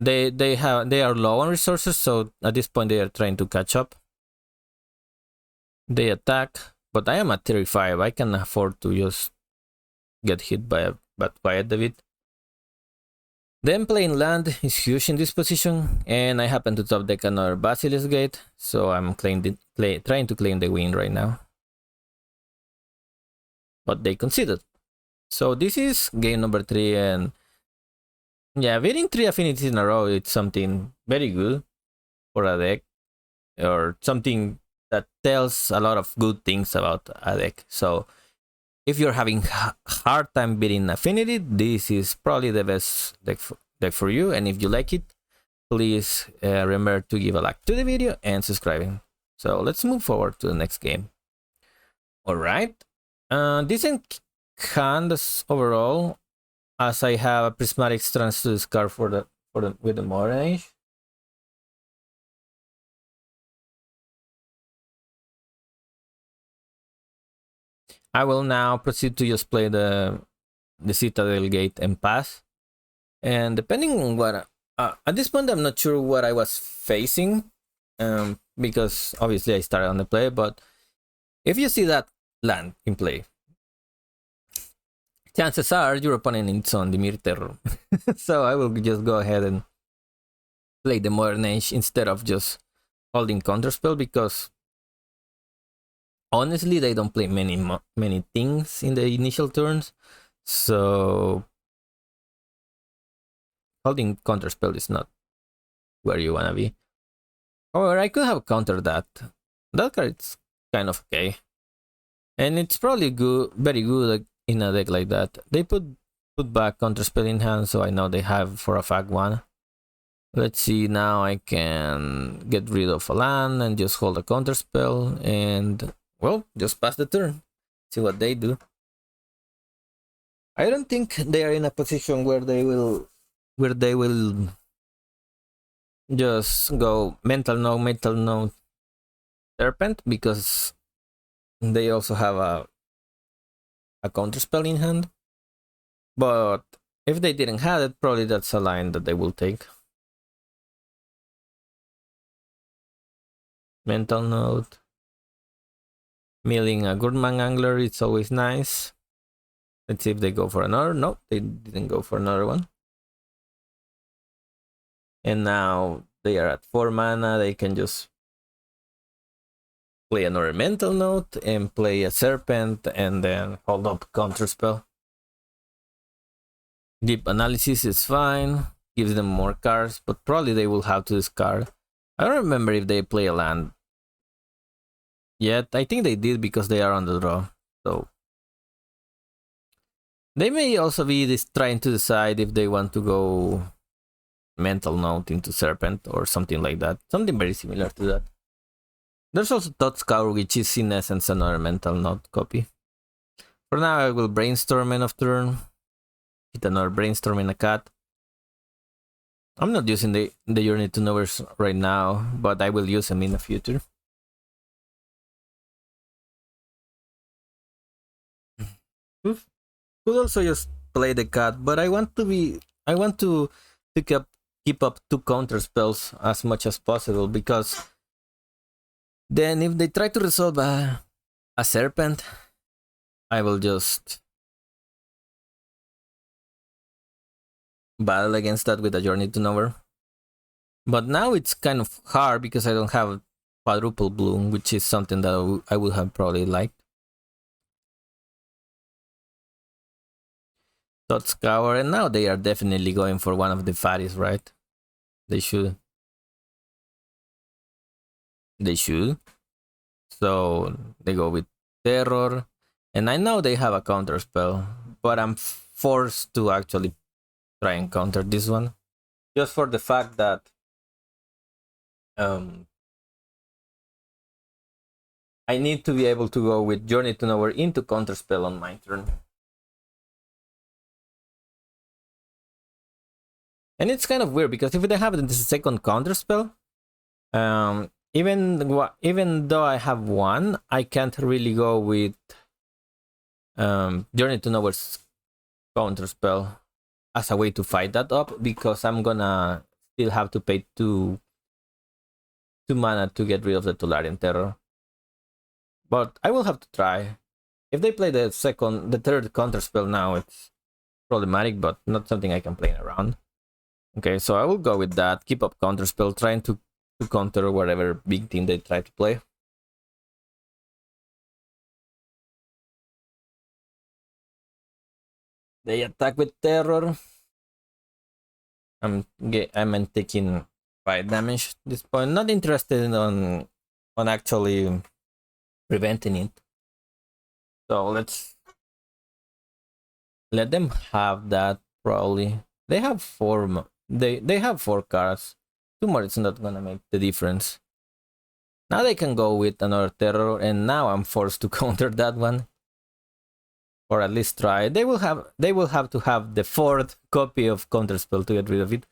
They are low on resources, so at this point they are trying to catch up. They attack, but I am at 35. I can afford to just get hit by a Quiet David. Then playing land is huge in this position, and I happen to top deck another Basilisk Gate, so I'm trying to claim the win right now. But they conceded. So this is game number 3, and yeah, winning 3 affinities in a row, it's something very good for a deck, or something that tells a lot of good things about a deck. So if you're having hard time beating Affinity, this is probably the best deck for you. And if you like it, please remember to give a like to the video and subscribing. So let's move forward to the next game. All right, decent hand overall, as I have a Prismatic Strands to discard with the Modern Age. I will now proceed to just play the Citadel Gate and pass. And depending on what at this point, I'm not sure what I was facing, because obviously I started on the play. But if you see that land in play, chances are your opponent is on Dimir Terror. So I will just go ahead and play the Modern Age instead of just holding Counterspell, because honestly they don't play many things in the initial turns. So holding Counterspell is not where you wanna be. However, I could have countered that. That card is kind of okay. And it's probably good, very good in a deck like that. They put back Counterspell in hand, so I know they have for a fact one. Let's see, now I can get rid of a land and just hold a counter spell and, well, just pass the turn. See what they do. I don't think they are in a position where they will just go mental note, serpent, because they also have a counter spell in hand. But if they didn't have it, probably that's a line that they will take. Mental note. Milling a Gourmand Angler, it's always nice. Let's see if they go for another. No, they didn't go for another one. And now they are at 4 mana. They can just play another mental note and play a serpent and then hold up counterspell. Deep analysis is fine. Gives them more cards, but probably they will have to discard. I don't remember if they play a land yet. I think they did because they are on the draw. So they may also be trying to decide if they want to go mental note into serpent or something like that. Something very similar to that. There's also Thought Scour, which is in essence another mental note copy. For now, I will brainstorm end of turn. Hit another brainstorm in a cat. I'm not using the Journey to Nowhere right now, but I will use them in the future. Could also just play the cat, but I want to keep up 2 counter spells as much as possible, because then if they try to resolve a serpent, I will just battle against that with a Journey to Nowhere. But now it's kind of hard because I don't have quadruple bloom, which is something that I would have probably liked. Thought Scour, and now they are definitely going for one of the fatties, right? They should. So they go with Terror, and I know they have a counter spell, but I'm forced to actually try and counter this one, just for the fact that I need to be able to go with Journey to Nowhere into counter spell on my turn. And it's kind of weird because if they have the second counter spell, even though I have one, I can't really go with Journey to Nowhere's counter spell as a way to fight that up, because I'm gonna still have to pay two mana to get rid of the Tolarian Terror. But I will have to try. If they play the third counter spell now, it's problematic, but not something I can play around. Okay, so I will go with that. Keep up counter spell, trying to counter whatever big team they try to play. They attack with Terror. I'm taking 5 damage at this point. Not interested on actually preventing it. So let's let them have that. Probably they have 4. They have 4 cards. 2 more, it's not gonna make the difference. Now they can go with another Terror, and now I'm forced to counter that one, or at least try. They will have to have the 4th copy of Counterspell to get rid of it,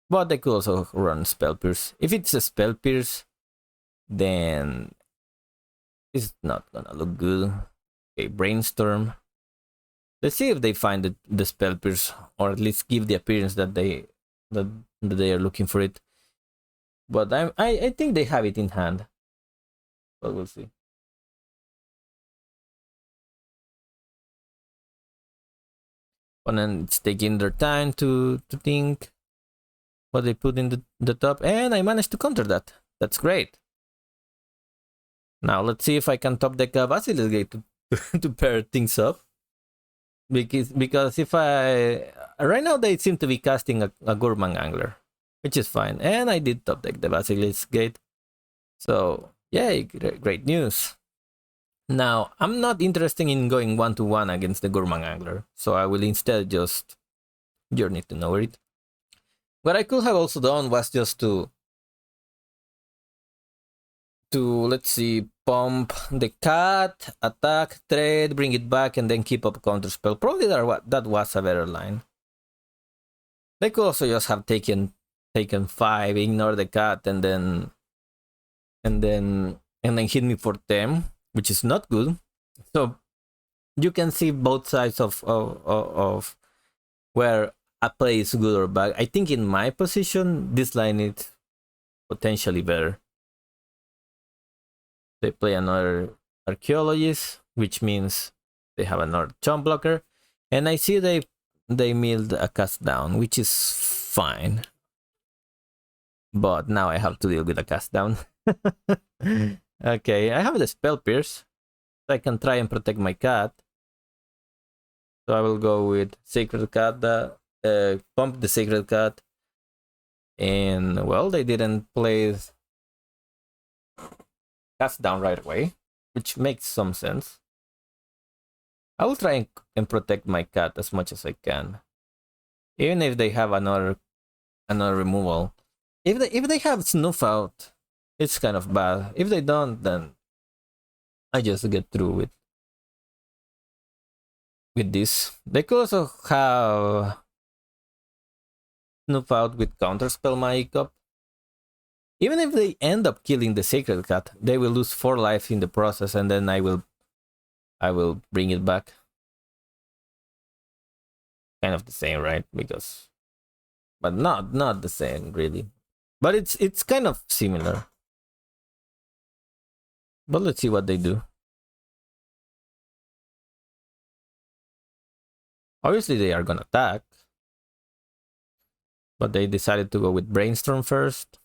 but they could also run Spell Pierce. If it's a Spell Pierce, then it's not gonna look good. Okay, Brainstorm. Let's see if they find the Spell Pierce, or at least give the appearance that they are looking for it. But I think they have it in hand, but we'll see. Opponent, it's taking their time to think what they put in the top, and I managed to counter that. That's great. Now let's see if I can top deck a Basilisk to pair things up. Because if right now they seem to be casting a Gourmand Angler, which is fine, and I did top deck the Basilisk Gate, so yay, great news. Now I'm not interested in going 1-1 against the Gourmand Angler, so I will instead just Journey to Nowhere it. What I could have also done was just to let's see, pump the cat, attack, trade, bring it back, and then keep up counterspell. Probably that was a better line. They could also just have taken 5, ignore the cat, and then hit me for 10, which is not good. So you can see both sides of where a play is good or bad. I think in my position, this line is potentially better. They play another Archaeologist, which means they have another chump blocker. And I see they milled a cast down, which is fine. But now I have to deal with a cast down. Okay, I have the Spell Pierce. So I can try and protect my cat. So I will go with Sacred Cat, pump the Sacred Cat. And, well, they didn't play cast down right away, which makes some sense. I will try and protect my cat as much as I can. Even if they have another removal. If they have Snuff Out, it's kind of bad. If they don't, then I just get through with this. They could also have Snuff Out with Counterspell Magic up. Even if they end up killing the Sacred Cat, they will lose 4 life in the process, and then I will bring it back. Kind of the same, right? But not the same really. But it's kind of similar. But let's see what they do. Obviously they are gonna attack, but they decided to go with Brainstorm first.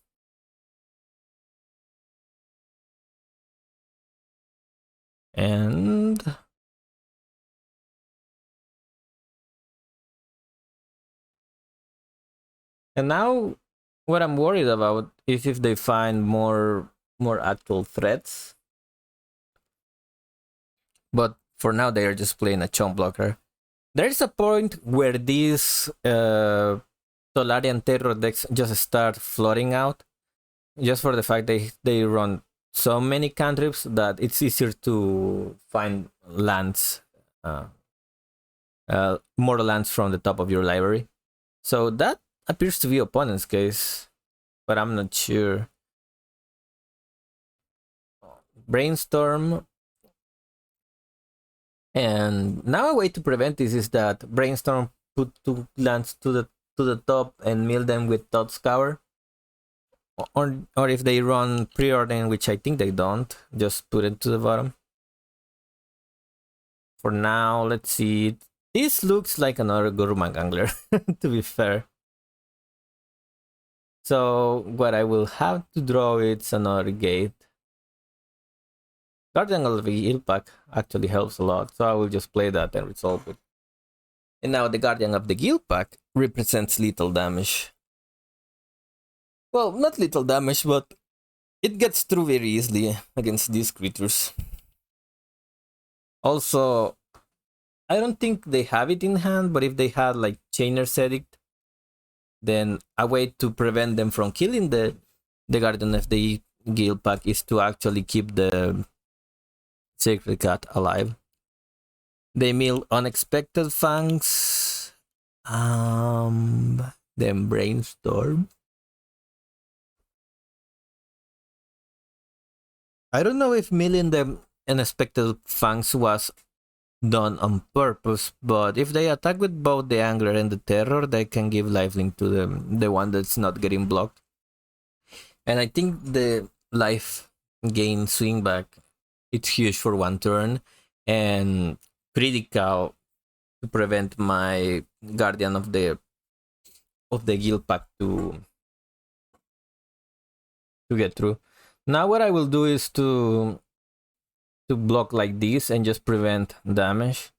And now what I'm worried about is if they find more actual threats. But for now they are just playing a chump blocker. There's a point where these Solarian Terror decks just start flooding out, just for the fact they run so many cantrips that it's easier to find lands, more lands from the top of your library. So that appears to be opponent's case, but I'm not sure. Brainstorm. And now a way to prevent this is that Brainstorm put 2 lands to the top and mill them with Thought Scour. Or if they run Preordain, which I think they don't, just put it to the bottom. For now, let's see. This looks like another Gurmag Angler, to be fair. So what I will have to draw is another gate. Guardian of the Guild Pack actually helps a lot, so I will just play that and resolve it. And now the Guardian of the Guild Pack represents lethal damage. Well, not lethal damage, but it gets through very easily against these creatures. Also, I don't think they have it in hand, but if they had like Chainer's Edict, then a way to prevent them from killing the Guardian of the Guild Pack is to actually keep the Sacred Cat alive. They mill Unexpected Fangs. Then Brainstorm. I don't know if milling the Unexpected Fangs was done on purpose, but if they attack with both the Angler and the Terror, they can give lifelink to the one that's not getting blocked. And I think the life gain swing back, it's huge for 1 turn and critical to prevent my Guardian of the Guild Pack to get through. Now what I will do is to block like this and just prevent damage.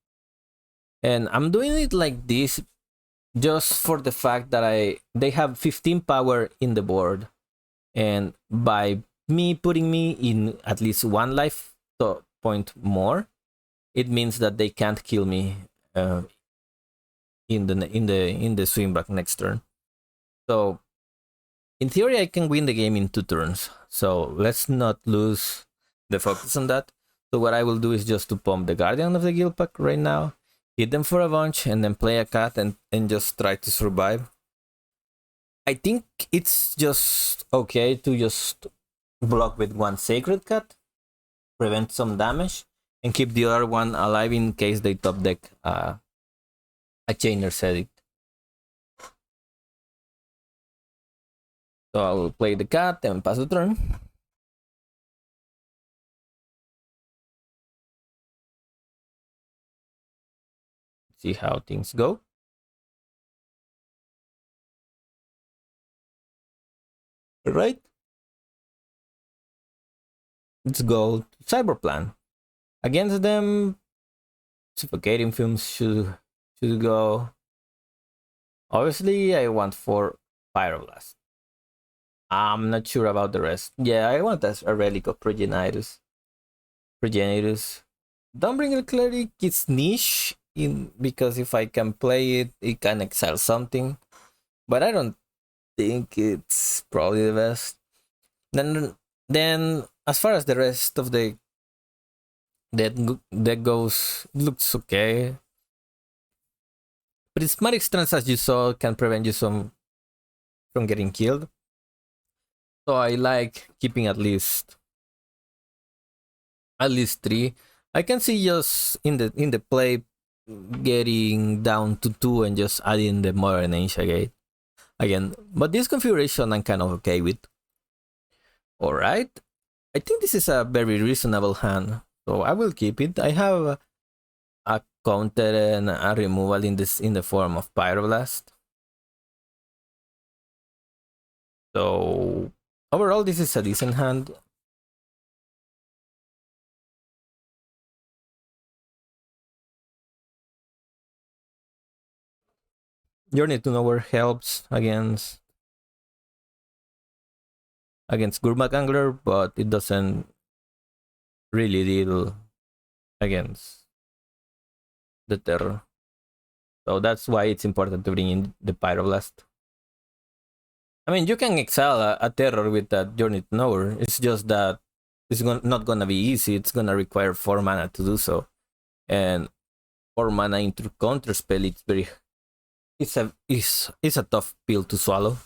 And I'm doing it like this just for the fact that they have 15 power in the board, and by me putting me in at least 1 life point more, it means that they can't kill me in the swing back next turn. So in theory, I can win the game in 2 turns. So let's not lose the focus on that. So what I will do is just to pump the Guardian of the Guild Pack right now, hit them for a bunch, and then play a cat and just try to survive. I think it's just okay to just block with one Sacred Cat, prevent some damage, and keep the other one alive in case they top deck a Chainer's Edict. So I will play the cat and pass the turn. See how things go. Alright. Let's go to Cyberplan. Against them, Suffocating Fumes should go. Obviously, I want 4 Pyroblast. I'm not sure about the rest. Yeah, I want a Relic of Progenitus. Dawnbringer Cleric is niche because if I can play it, it can exile something. But I don't think it's probably the best. Then as far as the rest of the deck goes, looks okay. Prismatic Strands, as you saw, can prevent you from getting killed. So I like keeping at least 3. I can see just in the play getting down to 2 and just adding the Modern Age again. But this configuration I'm kind of okay with. Alright. I think this is a very reasonable hand, so I will keep it. I have a counter and a removal in the form of Pyroblast. So overall, this is a decent hand. Journey to Nowhere helps against Gurmag Angler, but it doesn't really deal against the Terror. So that's why it's important to bring in the Pyroblast. I mean, you can exile a Terror with that Journey to Nowhere. It's just that it's not gonna be easy. It's gonna require 4 mana to do so, and 4 mana into counter spell. It's a tough pill to swallow.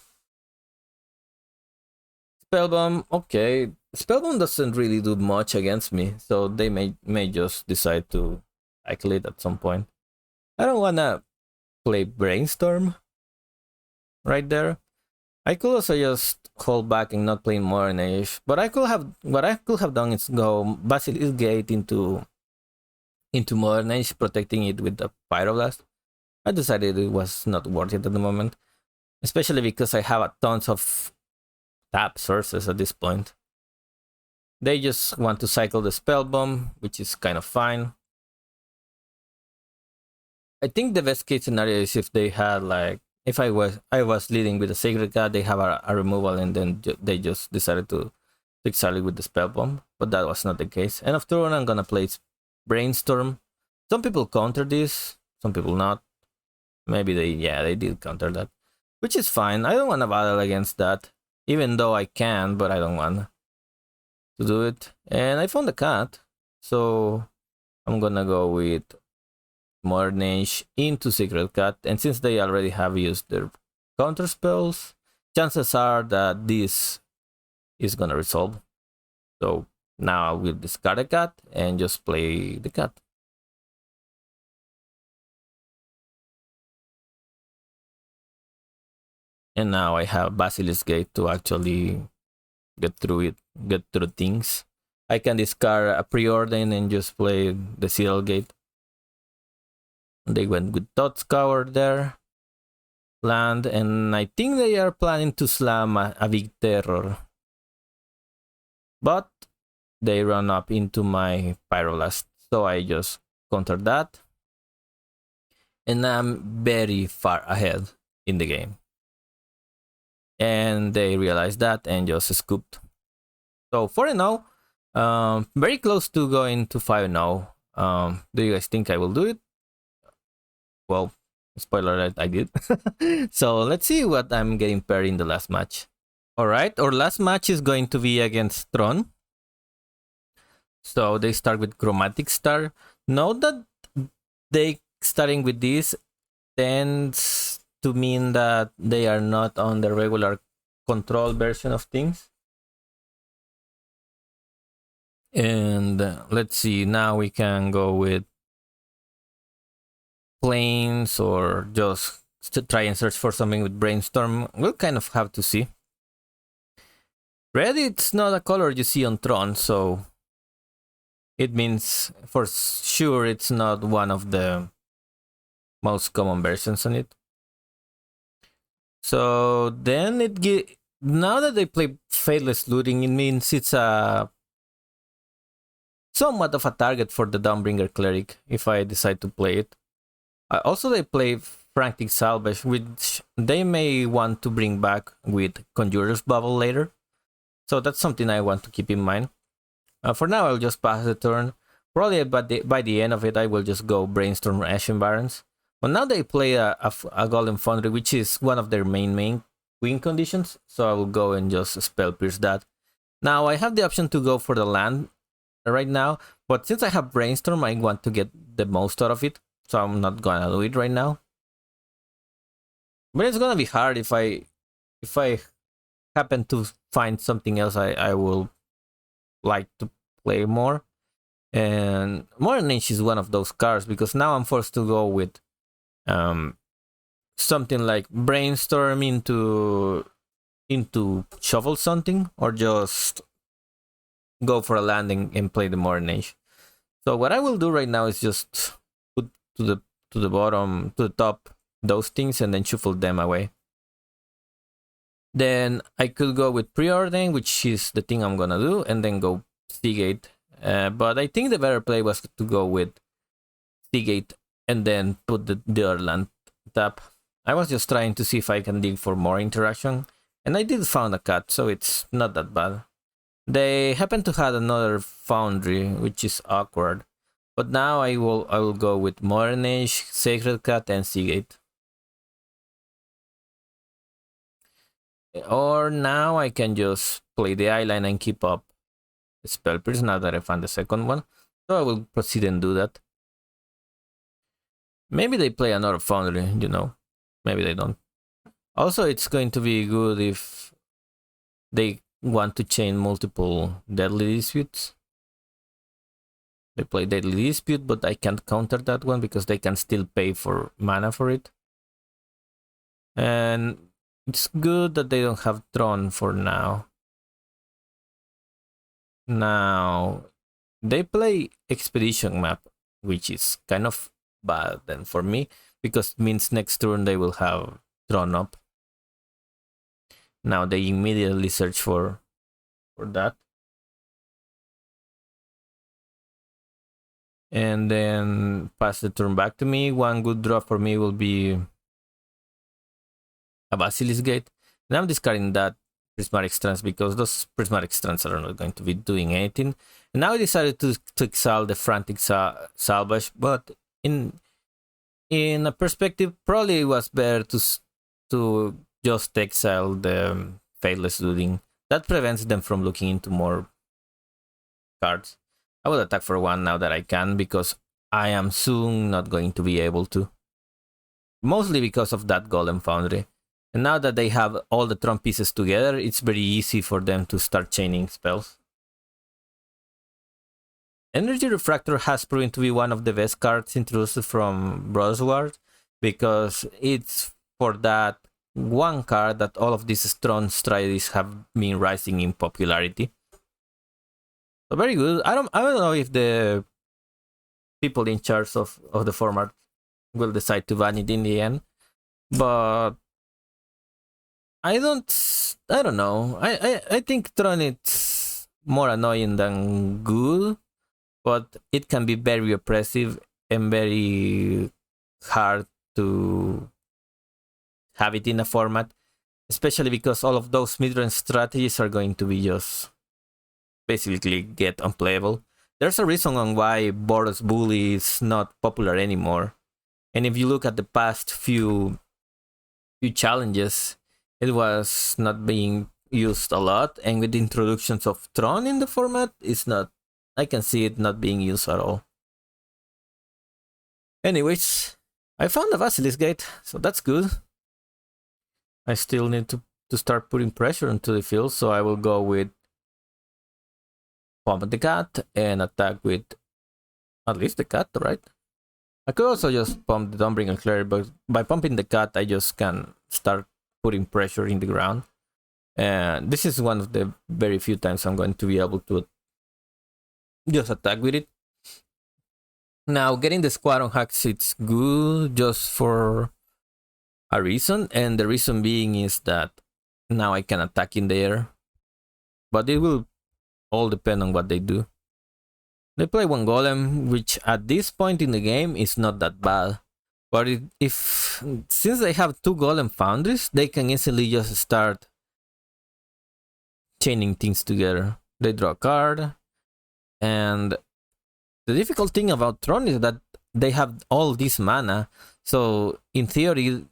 Spellbomb, okay. Spellbomb doesn't really do much against me, so they may just decide to cycle it at some point. I don't wanna play Brainstorm right there. I could also just hold back and not play Modern Age, but what I could have done is go Basilisk Gate into Modern Age, protecting it with the Pyroblast. I decided it was not worth it at the moment, especially because I have a tons of tap sources at this point. They just want to cycle the Spellbomb, which is kind of fine. I think the best case scenario is if they had like, if I was leading with a Sacred Cat, they have a removal and then they just decided to exile it with the Spellbomb, but that was not the case. And after all, I'm gonna play Brainstorm. Some people counter this, some people not. Maybe they did counter that, which is fine. I don't want to battle against that, even though I can, but I don't want to do it. And I found a cat, so I'm gonna go with Modern Age into Secret Cat. And since they already have used their counter spells, chances are that this is gonna resolve. So now I will discard a cat and just play the cat. And now I have Basilisk Gate to actually get through things. I can discard a Preordain and just play the Citadel Gate. They went with Thought Scour there. Land, and I think they are planning to slam a big Terror. But they run up into my Pyroblast, so I just counter that. And I'm very far ahead in the game. And they realized that and just scooped. So 4-0, very close to going to 5-0. Do you guys think I will do it? Well, Spoiler alert, I did. So let's see what I'm getting paired in the last match. Alright, our last match is going to be against Tron. So they start with Chromatic Star. Note that they starting with this tends to mean that they are not on the regular control version of things. And let's see, now we can go with planes or just to try and search for something with Brainstorm. We'll kind of have to see. Red, it's not a color you see on Tron, so it means for sure it's not one of the most common versions on it. So then now that they play Faithless Looting, it means it's a somewhat of a target for the Dawnbringer Cleric if I decide to play it. Also, they play Frantic Salvage, which they may want to bring back with Conjurer's Bubble later. So that's something I want to keep in mind. For now, I'll just pass the turn. Probably by the end of it, I will just go Brainstorm Ashen Barrens. But now they play a Golden Foundry, which is one of their main win conditions. So I will go and just Spell Pierce that. Now, I have the option to go for the land right now. But since I have Brainstorm, I want to get the most out of it. So I'm not gonna do it right now. But it's gonna be hard if I happen to find something else I will like to play more. And Modern Age is one of those cards because now I'm forced to go with something like Brainstorm into shuffle something, or just go for a landing and play the Modern Age. So what I will do right now is just put to the bottom, to the top, those things, and then shuffle them away. Then I could go with Preordain, which is the thing I'm gonna do, and then go Seagate. But I think the better play was to go with Seagate and then put the other land tap. I was just trying to see if I can dig for more interaction, and I did found a cat, so it's not that bad. They happen to have another Foundry, which is awkward. But now I will go with Modern Age, Sacred Cat, and Seagate. Or now I can just play the eyeline and keep up Spell Pierce now that I found the second one. So I will proceed and do that. Maybe they play another Foundry, you know. Maybe they don't. Also, it's going to be good if they want to chain multiple Deadly Disputes. They play Deadly Dispute, but I can't counter that one because they can still pay for mana for it. And it's good that they don't have Tron for now. Now, they play Expedition Map, which is kind of bad then for me, because it means next turn they will have Tron up. Now they immediately search for that. And then pass the turn back to me. One good draw for me will be a Basilisk Gate. And I'm discarding that Prismatic Strands because those Prismatic Strands are not going to be doing anything. And now I decided to exile the Frantic Salvage, but in a perspective, probably it was better to just exile the Faithless Looting. That prevents them from looking into more cards. I will attack for one now that I can, because I am soon not going to be able to. Mostly because of that Golden Foundry. And now that they have all the Tron pieces together, it's very easy for them to start chaining spells. Energy Refractor has proven to be one of the best cards introduced from Brothers War, because it's for that one card that all of these Tron strategies have been rising in popularity. So very good. I don't know if the people in charge of the format will decide to ban it in the end, but I don't know. I think Tron is more annoying than good, but it can be very oppressive and very hard to have it in a format, especially because all of those mid-range strategies are going to be just basically get unplayable. There's a reason on why Boros Bully is not popular anymore. And if you look at the past few challenges, it was not being used a lot. And with the introductions of Tron in the format, it's not. I can see it not being used at all. Anyways, I found a Basilisk Gate, so that's good. I still need to start putting pressure into the field, so I will go with Pump the Cat and attack with at least the cat, right? I could also just pump the Dawnbringer Cleric, but by pumping the cat, I just can start putting pressure in the ground. And this is one of the very few times I'm going to be able to just attack with it. Now, getting the Squadron Hacks, it's good just for a reason, and the reason being is that now I can attack in the air. But it will all depend on what they do. They play one Golem, which at this point in the game is not that bad. But since they have 2 Golem Foundries, they can easily just start chaining things together. They draw a card, and the difficult thing about Tron is that they have all this mana, so in theory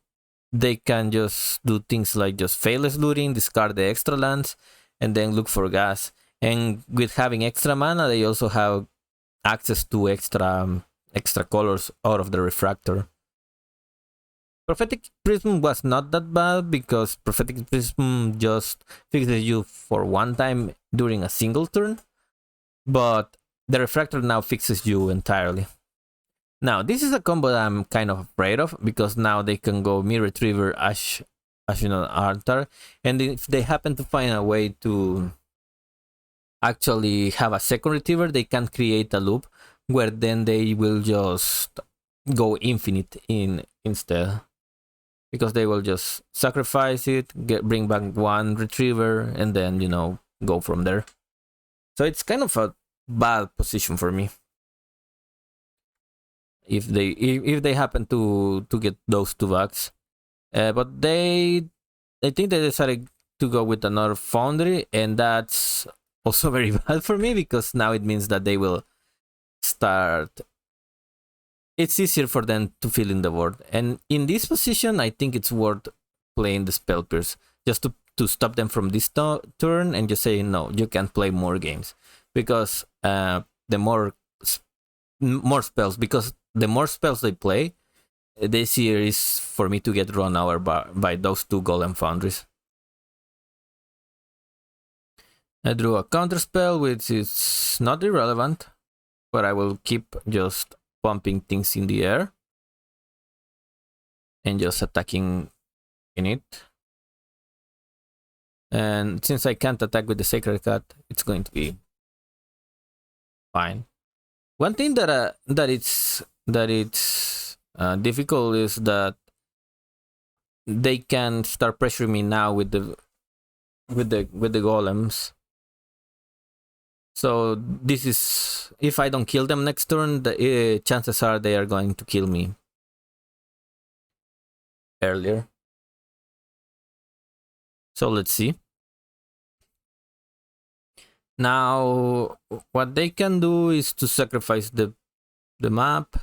they can just do things like just Faithless Looting, discard the extra lands, and then look for gas. And with having extra mana, they also have access to extra colors out of the Refractor. Prophetic Prism was not that bad because Prophetic Prism just fixes you for one time during a single turn, but the Refractor now fixes you entirely. Now, this is a combo that I'm kind of afraid of because now they can go Mirror Retriever, Ashnod Altar, and if they happen to find a way to actually have a second Retriever, they can create a loop where then they will just go infinite instead. Because they will just sacrifice it, bring back one Retriever, and then, go from there. So it's kind of a bad position for me. If they happen to get those 2 bucks. But I think they decided to go with another Foundry, and that's also very bad for me because now it means that they will start. It's easier for them to fill in the board, and in this position, I think it's worth playing the Spell Pierce just to stop them from this turn and just say no, you can play more games because the more spells, because the more spells they play, the easier is for me to get run over by those 2 Golem Foundries. I drew a counter spell, which is not irrelevant, but I will keep just pumping things in the air and just attacking in it. And since I can't attack with the Sacred Cat, it's going to be fine. One thing that it's difficult is that they can start pressuring me now with the golems. So this is, if I don't kill them next turn, the chances are they are going to kill me earlier. So let's see. Now, what they can do is to sacrifice the map,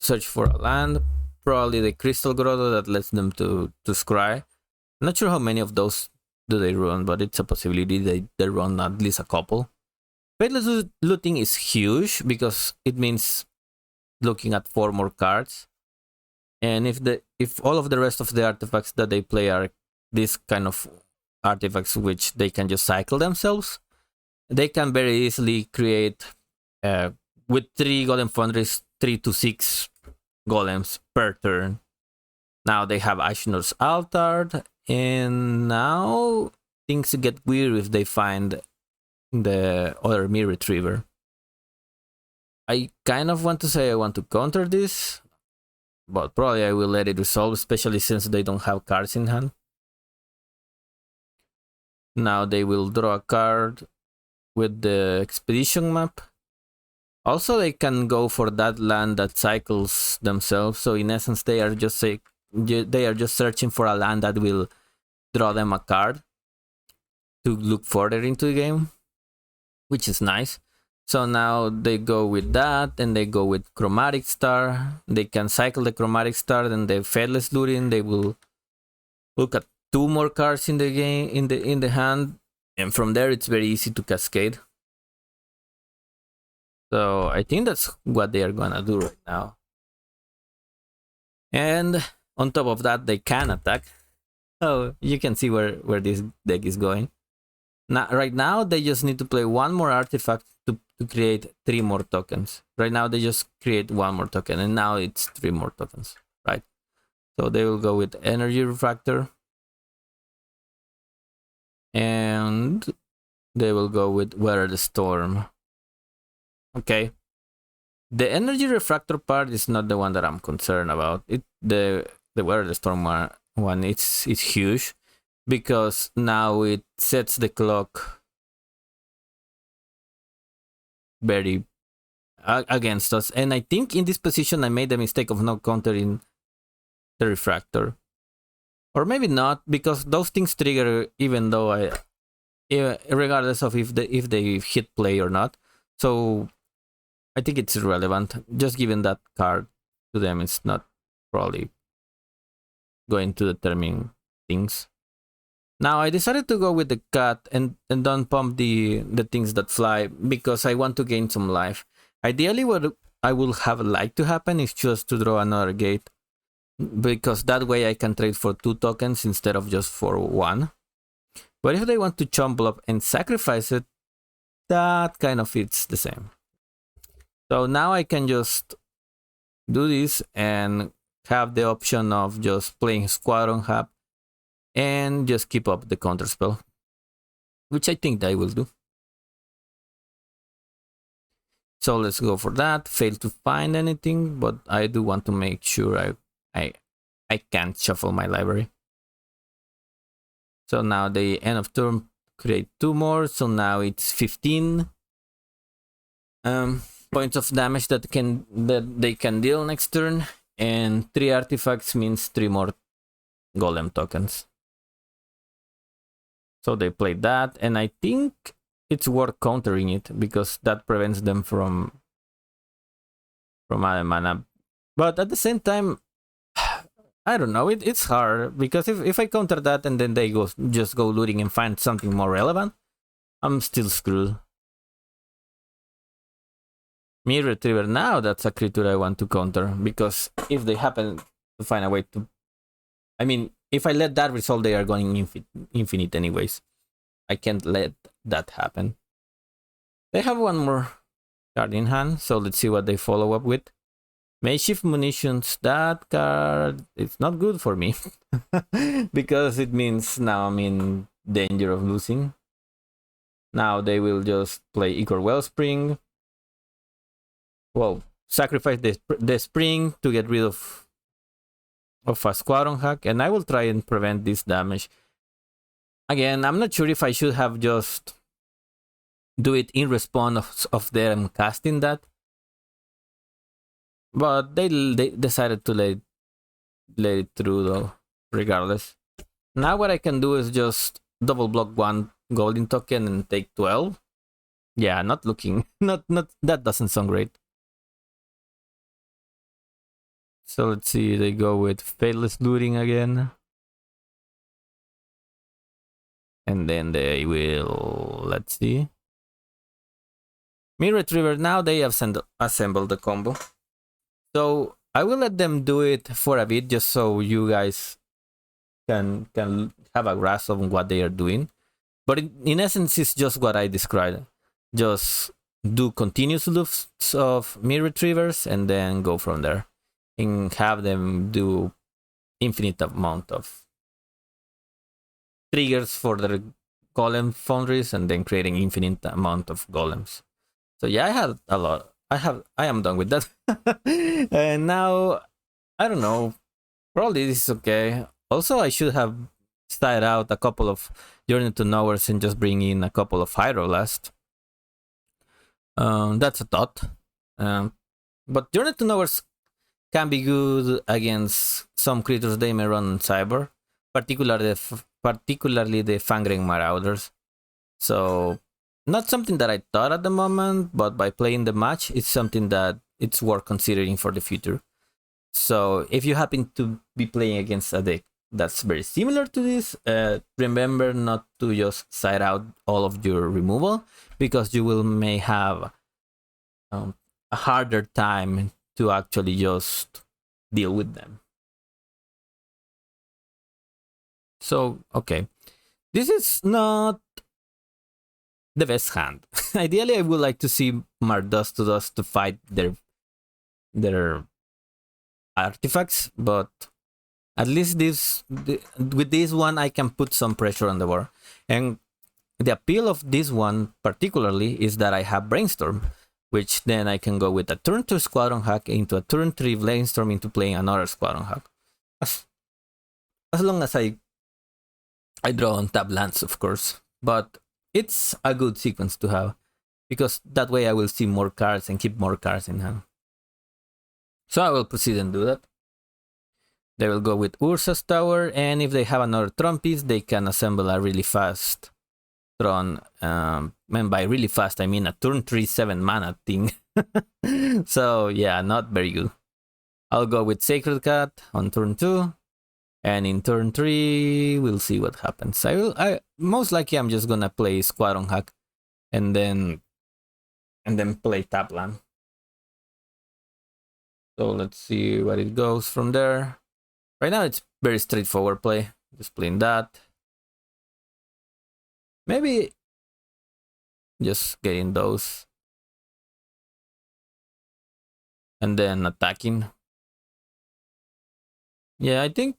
search for a land, probably the Crystal Grotto that lets them to scry. I'm not sure how many of those do they run, but it's a possibility they run at least a couple. Faithless Looting is huge because it means looking at 4 more cards. And if all of the rest of the artifacts that they play are this kind of artifacts which they can just cycle themselves, they can very easily create with 3 Golem Foundries 3 to 6 golems per turn. Now they have Ashnod's Altar, and now things get weird if they find the other Mirror Retriever. I kind of want to say I want to counter this, but probably I will let it resolve, especially since they don't have cards in hand. Now they will draw a card with the Expedition map. Also, they can go for that land that cycles themselves. So in essence, they are just searching for a land that will draw them a card to look further into the game, which is nice. So now they go with that, and they go with Chromatic Star. They can cycle the Chromatic Star, then the Faithless Looting. They will look at 2 more cards in the game in the hand, and from there it's very easy to cascade. So I think that's what they are gonna do right now. And on top of that, they can attack. So you can see where this deck is going. Now, right now, they just need to play 1 more artifact to create 3 more tokens. Right now, they just create 1 more token, and now it's 3 more tokens, right? So they will go with Energy Refractor. And they will go with Weather the Storm. Okay. The Energy Refractor part is not the one that I'm concerned about. The Weather the Storm one, it's huge. Because now it sets the clock very against us. And I think in this position I made the mistake of not countering the Refractor. Or maybe not, because those things trigger even though regardless of if they hit play or not. So I think it's irrelevant. Just giving that card to them is not probably going to determine things. Now I decided to go with the cat and don't pump the things that fly because I want to gain some life. Ideally, what I would have liked to happen is just to draw another gate, because that way I can trade for 2 tokens instead of just for 1. But if they want to chump up and sacrifice it, that kind of fits the same. So now I can just do this and have the option of just playing Squadron Hub and just keep up the counterspell, which I think I will do. So let's go for that. Fail to find anything, but I do want to make sure I can't shuffle my library. So now the end of turn create 2 more, so now it's 15 points of damage that they can deal next turn, and 3 artifacts means 3 more golem tokens. So they played that, and I think it's worth countering it because that prevents them from other mana. But at the same time, I don't know, it's hard because if I counter that and then they just go looting and find something more relevant, I'm still screwed. Mirror Retriever, now that's a creature I want to counter, because if they happen to find a way to, I mean, if I let that result, they are going infinite anyways. I can't let that happen. They have 1 more card in hand, so let's see what they follow up with. Makeshift Munitions, that card, it's not good for me. Because it means now I'm in danger of losing. Now they will just play Ichor Wellspring. Well, sacrifice the spring to get rid of a Squadron hack, and I will try and prevent this damage. Again, I'm not sure if I should have just do it in response of them casting that, but they decided to let it through though, regardless. Now what I can do is just double block 1 golden token and take 12. Yeah, not that doesn't sound great. So let's see, they go with Faithless Looting again. And then they will, let's see. Mirror Retriever, now they have assembled the combo. So I will let them do it for a bit just so you guys can have a grasp of what they are doing. But in essence, it's just what I described. Just do continuous loops of Mirror Retrievers and then go from there. And have them do infinite amount of triggers for the golem foundries and then creating infinite amount of golems. So yeah, I had a lot. I am done with that. And now, I don't know, probably this is okay. Also, I should have started out a couple of Journey to Nowheres and just bring in a couple of Hydroblast. That's a thought. But Journey to Nowheres can be good against some creatures they may run on Cyber, particularly the Fangren Marauders. So not something that I thought at the moment, but by playing the match, it's something that it's worth considering for the future. So if you happen to be playing against a deck that's very similar to this, remember not to just side out all of your removal, because you will may have a harder time to actually just deal with them. So, okay. This is not the best hand. Ideally, I would like to see Mardusto to fight their artifacts, but at least with this one, I can put some pressure on the board. And the appeal of this one particularly is that I have Brainstorm, which then I can go with a turn 2 Squadron Hack into a turn 3 Brainstorm into playing another Squadron Hack. As long as I draw on tap lands, of course. But it's a good sequence to have, because that way I will see more cards and keep more cards in hand. So I will proceed and do that. They will go with Ursa's Tower, and if they have another Tron piece, they can assemble a really fast Tron. And by really fast, I mean a turn 3 7 mana thing. So yeah, not very good. I'll go with Sacred Cat on turn 2. And in turn 3, we'll see what happens. I most likely I'm just gonna play Squadron Hack and then play Tapland. So let's see what it goes from there. Right now it's very straightforward play. Just playing that. Maybe just getting those. And then attacking. Yeah, I think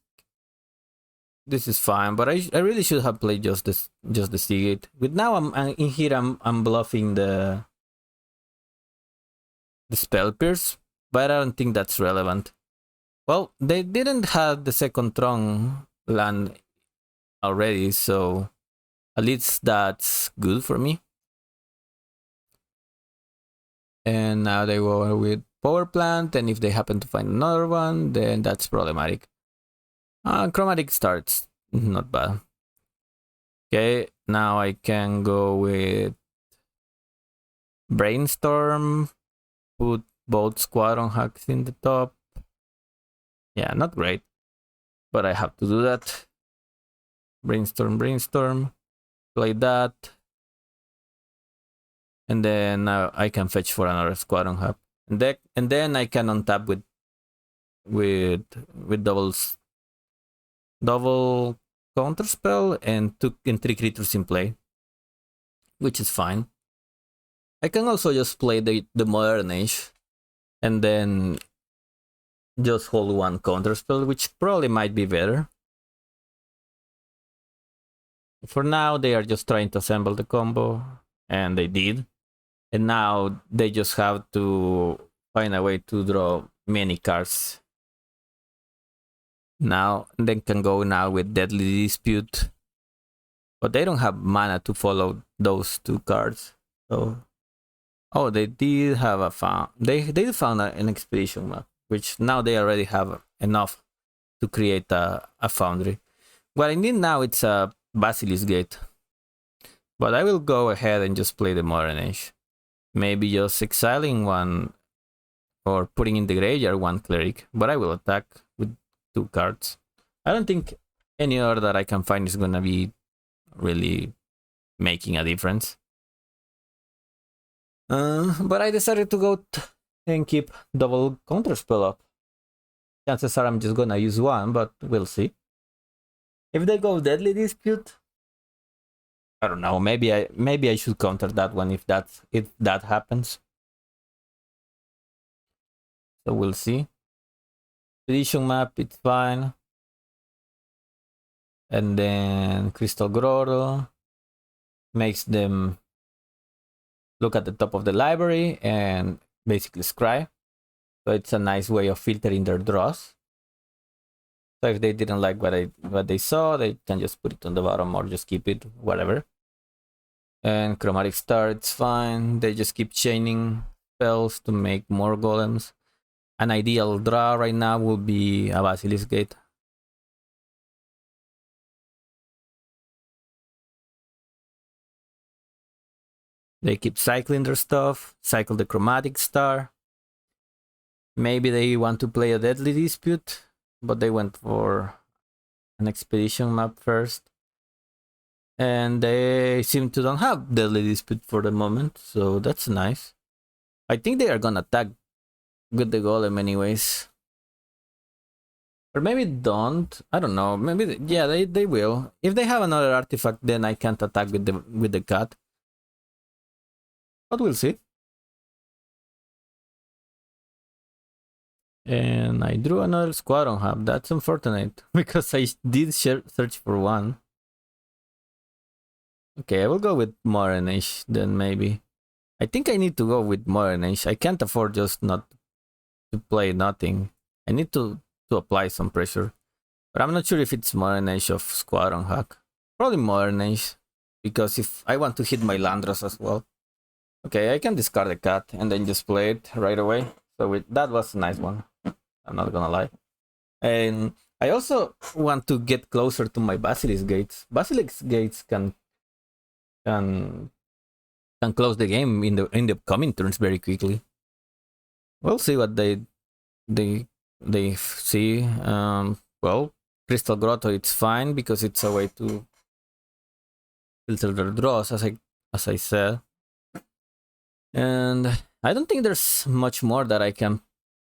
this is fine, but I really should have played just the Seagate. With now I'm in here I'm bluffing the Spell Pierce, but I don't think that's relevant. Well, they didn't have the second Tron land already, so at least that's good for me. And now they go with Power Plant, and if they happen to find another one, then that's problematic. Chromatic starts, not bad. Okay, now I can go with Brainstorm, put both Squadron Hacks in the top. Yeah, not great, but I have to do that. Brainstorm, play that. And then I can fetch for another Squadron Hack. And then I can untap with double counterspell and 3 creatures in play, which is fine. I can also just play the Modern Age and then just hold one counterspell, which probably might be better. For now, they are just trying to assemble the combo, and they did. And now they just have to find a way to draw many cards. Now they can go now with Deadly Dispute, but they don't have mana to follow those 2 cards. So, oh, they did have they found an expedition map, which now they already have enough to create a foundry. What I need now it's a Basilisk Gate, but I will go ahead and just play the Modern Age. Maybe just exiling one or putting in the graveyard one Cleric, but I will attack with 2 cards. I don't think any other that I can find is gonna be really making a difference. But I decided to go and keep double counterspell up. Chances are I'm just gonna use one, but we'll see. If they go Deadly Dispute, I don't know. Maybe I should counter that one if that happens. So we'll see. Expedition map, it's fine. And then Crystal Grotto makes them look at the top of the library and basically scry. So it's a nice way of filtering their draws. So if they didn't like what they saw, they can just put it on the bottom or just keep it, whatever. And Chromatic Star, it's fine. They just keep chaining spells to make more golems. An ideal draw right now would be a Basilisk Gate. They keep cycling their stuff, cycle the Chromatic Star. Maybe they want to play a Deadly Dispute, but they went for an Expedition map first. And they seem to don't have Deadly Dispute for the moment, so that's nice. I think they are gonna attack with the Golem anyways. Or maybe don't. I don't know. Maybe yeah, they will. If they have another artifact, then I can't attack with the cat. But we'll see. And I drew another Squadron Hub. That's unfortunate because I did search for one. Okay, I will go with Modern Age then maybe. I think I need to go with Modern Age. I can't afford just not to play nothing. I need to apply some pressure. But I'm not sure if it's Modern Age of Squadron Hack. Probably Modern Age. Because if I want to hit my Landros as well. Okay, I can discard the cat and then just play it right away. So that was a nice one. I'm not gonna lie. And I also want to get closer to my Basilisk Gates. Basilisk Gates can close the game in the upcoming turns very quickly. We'll see what they see. Well, Crystal Grotto, it's fine because it's a way to filter their draws, as I said. And I don't think there's much more that I can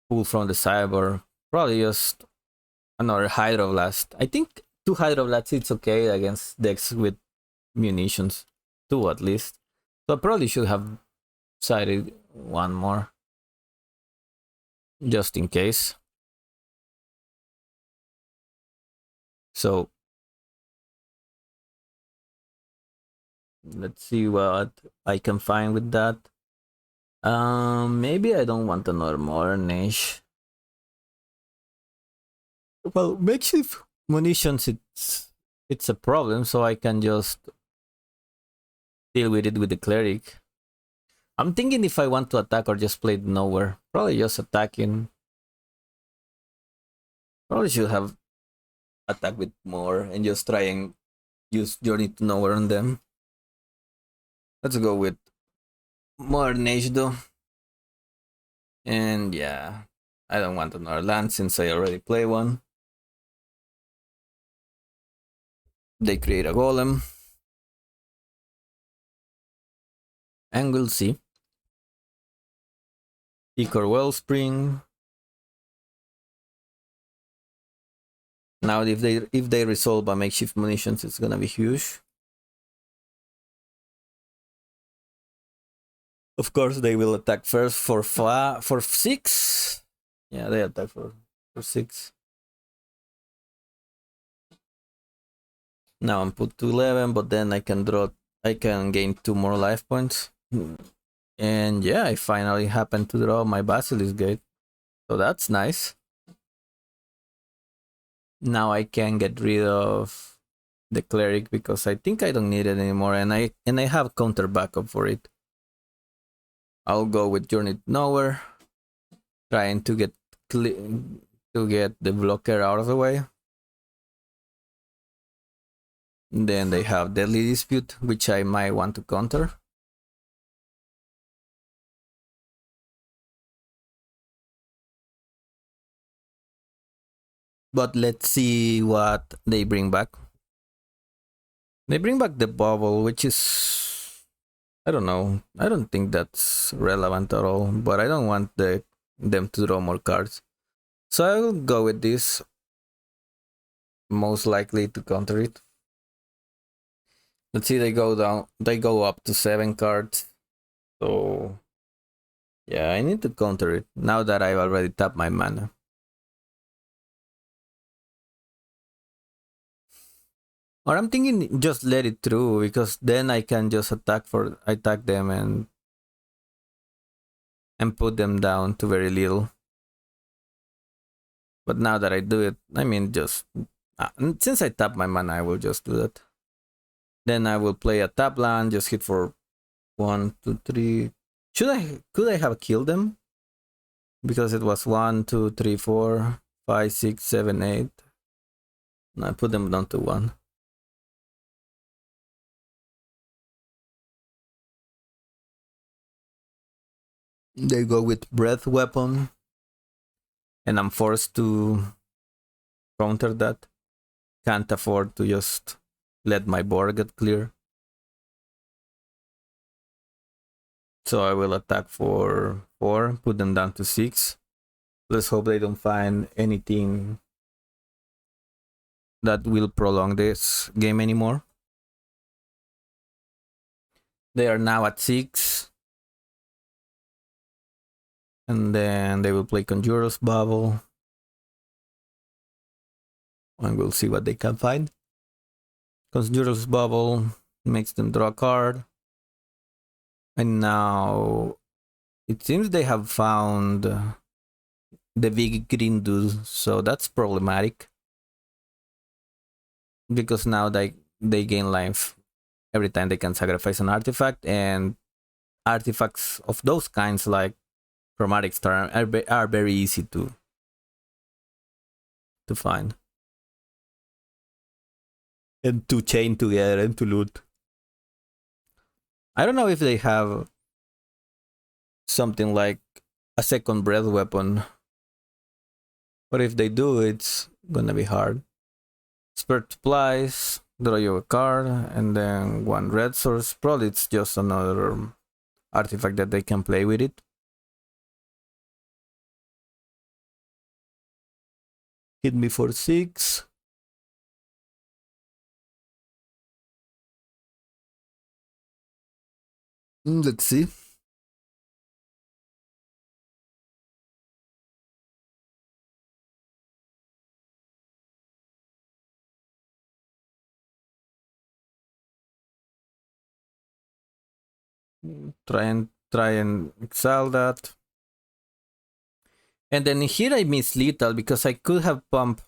pull from the cyber. Probably just another Hydroblast. I think 2 Hydroblasts it's okay against decks with munitions. 2 at least. So I probably should have sided one more. Just in case. So let's see what I can find with that. Maybe I don't want another Modern Age. Well, makeshift munitions, it's a problem, so I can just deal with it with the Cleric. I'm thinking if I want to attack or just play it nowhere. Probably just attacking. Probably should have attack with more and just try and use Journey to Nowhere on them. Let's go with Modern Age though. And yeah, I don't want another land since I already play one. They create a Golem. And we'll see. Icor Wellspring. Now if they resolve a makeshift munitions, it's gonna be huge. Of course, they will attack first for 6. Yeah, they attack for 6. Now I'm put to 11, but then I can gain 2 more life points. And yeah, I finally happened to draw my Basilisk Gate. So that's nice. Now I can get rid of the Cleric because I think I don't need it anymore, and I have counter backup for it. I'll go with Journey to Nowhere, trying to get the blocker out of the way. Then they have Deadly Dispute, which I might want to counter. But let's see what they bring back. They bring back the Bubble, which is... I don't know. I don't think that's relevant at all, but I don't want them to draw more cards. So I will go with this. Most likely to counter it. Let's see, they go up to 7 cards. So yeah, I need to counter it now that I've already tapped my mana. Or I'm thinking just let it through, because then I can just attack them and put them down to very little. But now that I do it, I mean, just since I tap my mana, I will just do that. Then I will play a tap land, just hit for 1, 2, 3. Could I have killed them? Because it was 1, 2, 3, 4, 5, 6, 7, 8. No, I put them down to 1. They go with breath weapon, and I'm forced to counter that. Can't afford to just let my board get clear. So I will attack for 4, put them down to 6. Let's hope they don't find anything that will prolong this game anymore. They are now at 6. And then they will play Conjurer's Bubble. And we'll see what they can find. Conjurer's Bubble makes them draw a card. And now it seems they have found the big green dude, so that's problematic. Because now they gain life every time they can sacrifice an artifact, and artifacts of those kinds like Chromatic Star are very easy to find. And to chain together and to loot. I don't know if they have something like a second breath weapon. But if they do, it's gonna be hard. Spirit Supplies, draw you a card, and then 1 red source. Probably it's just another artifact that they can play with it. Hit me for 6. Let's see. Try and exile that. And then here I miss lethal because I could have pumped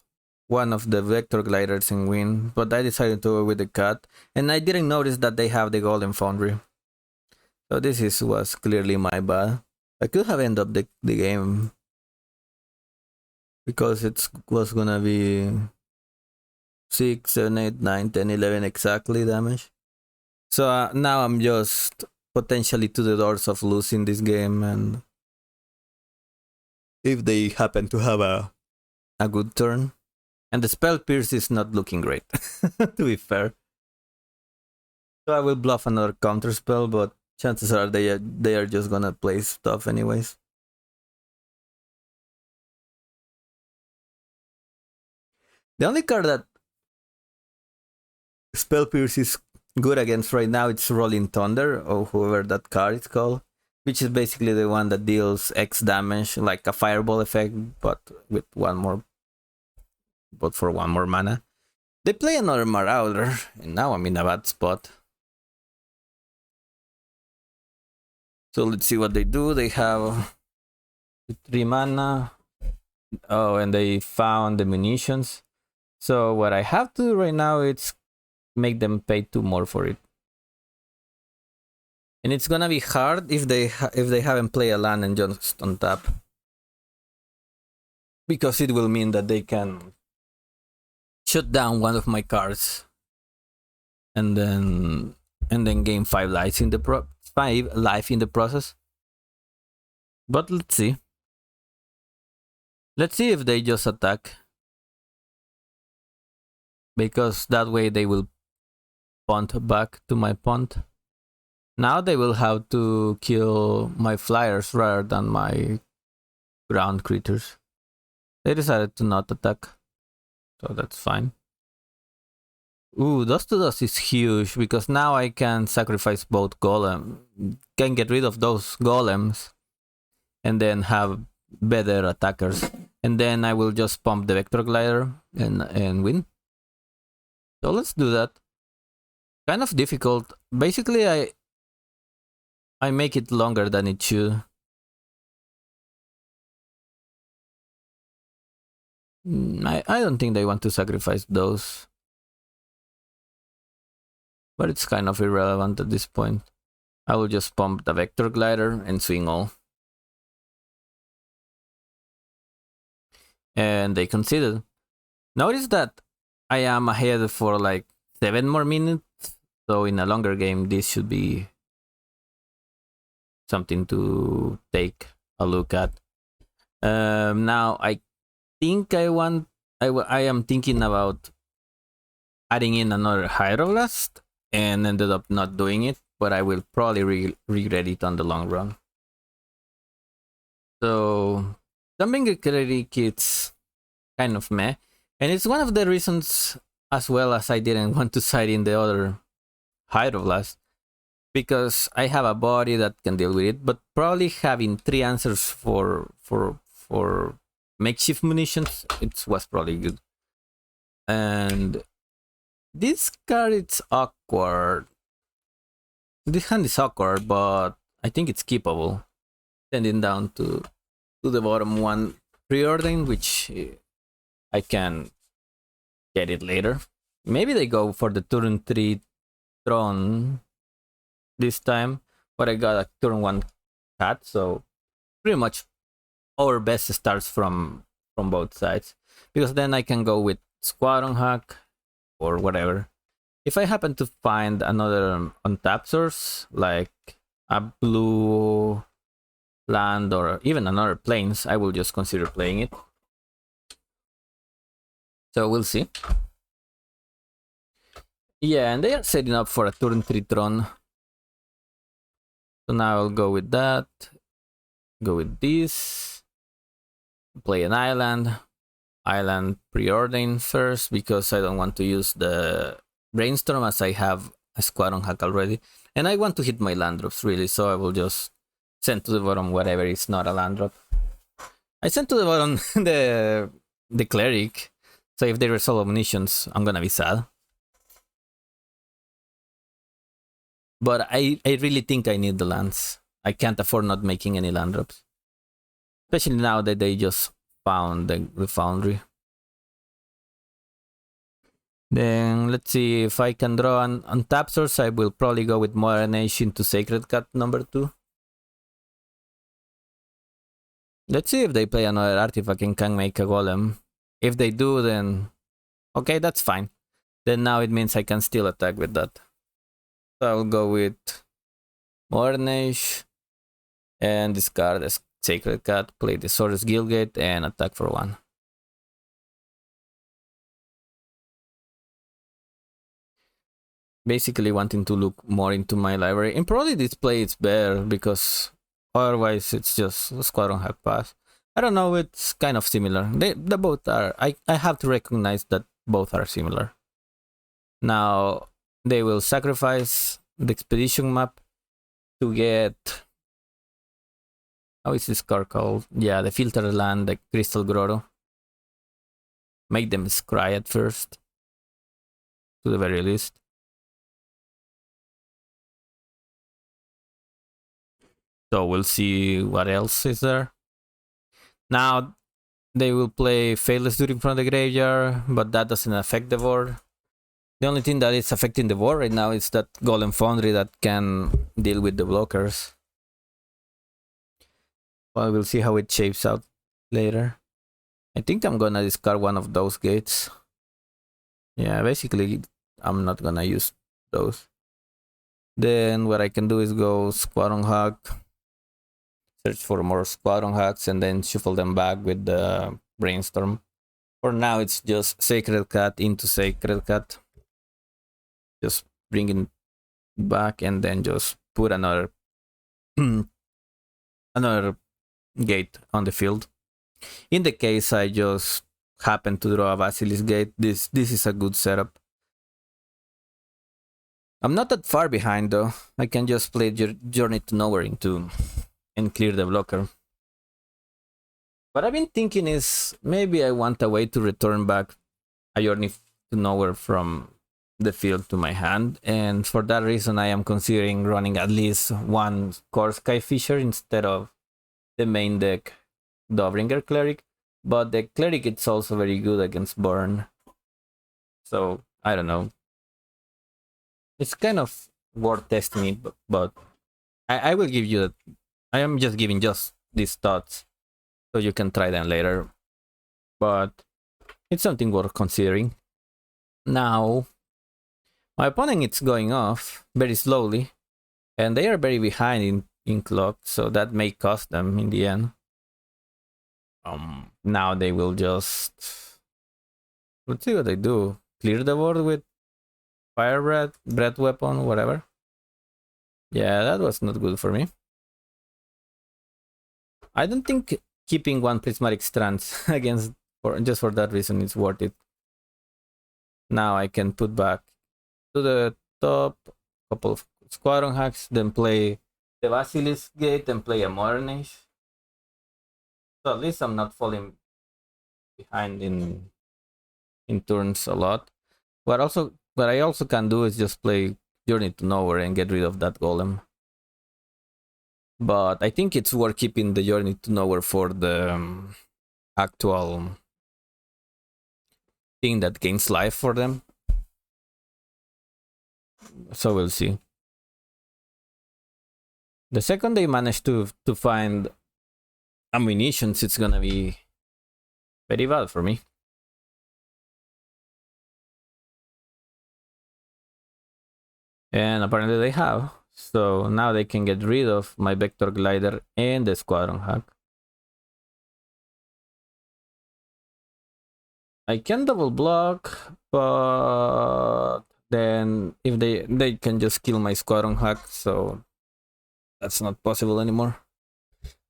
one of the vector gliders and win, but I decided to go with the cat, and I didn't notice that they have the golden foundry. So this was clearly my bad. I could have ended up the game because it was gonna be 6, 7, 8, 9, 10, 11 exactly damage. So now I'm just potentially to the doors of losing this game, and if they happen to have a good turn. And the spell pierce is not looking great, to be fair. So I will bluff another counter spell, but chances are they are just gonna play stuff anyways. The only card that spell pierce is good against right now, it's Rolling Thunder, or whoever that card is called, which is basically the one that deals X damage, like a fireball effect, but with for 1 more mana. They play another Marauder, and now I'm in a bad spot. So let's see what they do. They have 3 mana. Oh, and they found the munitions. So what I have to do right now is make them pay 2 more for it. And it's gonna be hard if they haven't played a land and just on tap, because it will mean that they can shut down one of my cards, and then gain 5 life in the process. But let's see. Let's see if they just attack, because that way they will punt back to my punt. Now they will have to kill my flyers rather than my ground creatures. They decided to not attack, so that's fine. Ooh, Dust to Dust is huge, because now I can sacrifice both golem, can get rid of those golems, and then have better attackers. And then I will just pump the Vector Glider and win. So let's do that. Kind of difficult. Basically, I make it longer than it should. I don't think they want to sacrifice those. But it's kind of irrelevant at this point. I will just pump the Vector Glider and swing all. And they conceded. Notice that I am ahead for like 7 more minutes. So in a longer game, this should be something to take a look at. Now I think I am thinking about adding in another Hydroblast and ended up not doing it, but I will probably regret it on the long run. So dumping a credit kit's kind of meh, and it's one of the reasons as well as I didn't want to side in the other Hydroblast, because I have a body that can deal with it, but probably having 3 answers for makeshift munitions, it was probably good. And this card, it's awkward. This hand is awkward, but I think it's keepable. Sending down to the bottom one preordering, which I can get it later. Maybe they go for the turn 3 Tron this time, but I got a turn 1 cat, so pretty much our best starts from both sides, because then I can go with Squadron Hack or whatever. If I happen to find another untapped source, like a blue land or even another plains, I will just consider playing it. So we'll see. Yeah, and they are setting up for a turn 3 Tron. So now I'll go with that. Go with this. Play an island. Island preordering first, because I don't want to use the Brainstorm as I have a Squadron Hack already. And I want to hit my land drops really, so I will just send to the bottom whatever is not a land drop. I sent to the bottom the Cleric, so if they resolve munitions, I'm gonna be sad. But I really think I need the lands. I can't afford not making any land drops. Especially now that they just found the Foundry. Then let's see if I can draw an untap source. I will probably go with Modern Age into Sacred Cat number 2. Let's see if they play another artifact and can make a golem. If they do, then okay, that's fine. Then now it means I can still attack with that. So I'll go with Modern Age and discard the Sacred Cat, play the Source Guildgate, and attack for 1. Basically wanting to look more into my library. And probably this play is better, because otherwise it's just a Squadron Hack pass. I don't know, it's kind of similar. They both are. I have to recognize that both are similar. Now they will sacrifice the expedition map to get, how is this card called? Yeah, the filter land, the Crystal Grotto. Make them scry at first, to the very least. So we'll see what else is there. Now they will play Faithless Duty from the graveyard, but that doesn't affect the board. The only thing that is affecting the board right now is that Golem Foundry that can deal with the blockers. Well, we'll see how it shapes out later. I think I'm gonna discard one of those gates. Yeah, basically I'm not gonna use those. Then what I can do is go Squadron Hack, search for more Squadron Hacks, and then shuffle them back with the Brainstorm. For now, it's just Sacred Cat into Sacred Cat. Just bring it back and then just put another another gate on the field. In the case I just happen to draw a Basilisk Gate, this is a good setup. I'm not that far behind though. I can just play Journey to Nowhere into and clear the blocker. What I've been thinking is maybe I want a way to return back a Journey to Nowhere from the field to my hand, and for that reason I am considering running at least one Core Skyfisher instead of the main deck Dobringer Cleric. But the Cleric is also very good against Burn, so I don't know. It's kind of worth testing it, but I will give you that. I am just giving just these thoughts so you can try them later, but it's something worth considering. Now my opponent is going off very slowly, and they are very behind ink lock, so that may cost them in the end. Now they will just, let's see what they do. Clear the board with fire breath weapon, whatever. Yeah, that was not good for me. I don't think keeping one prismatic strands against just for that reason is worth it. Now I can put back to the top, couple of squadron hacks, then play the Basilisk Gate and play a Modern Age. So at least I'm not falling behind in turns a lot. What I also can do is just play Journey to Nowhere and get rid of that golem. But I think it's worth keeping the Journey to Nowhere for the actual thing that gains life for them. So we'll see. The second they manage to find ammunitions, it's gonna be very bad for me. And apparently they have. So now they can get rid of my Vector Glider and the Squadron Hack. I can double block, but then if they can just kill my Squadron Hack, so that's not possible anymore.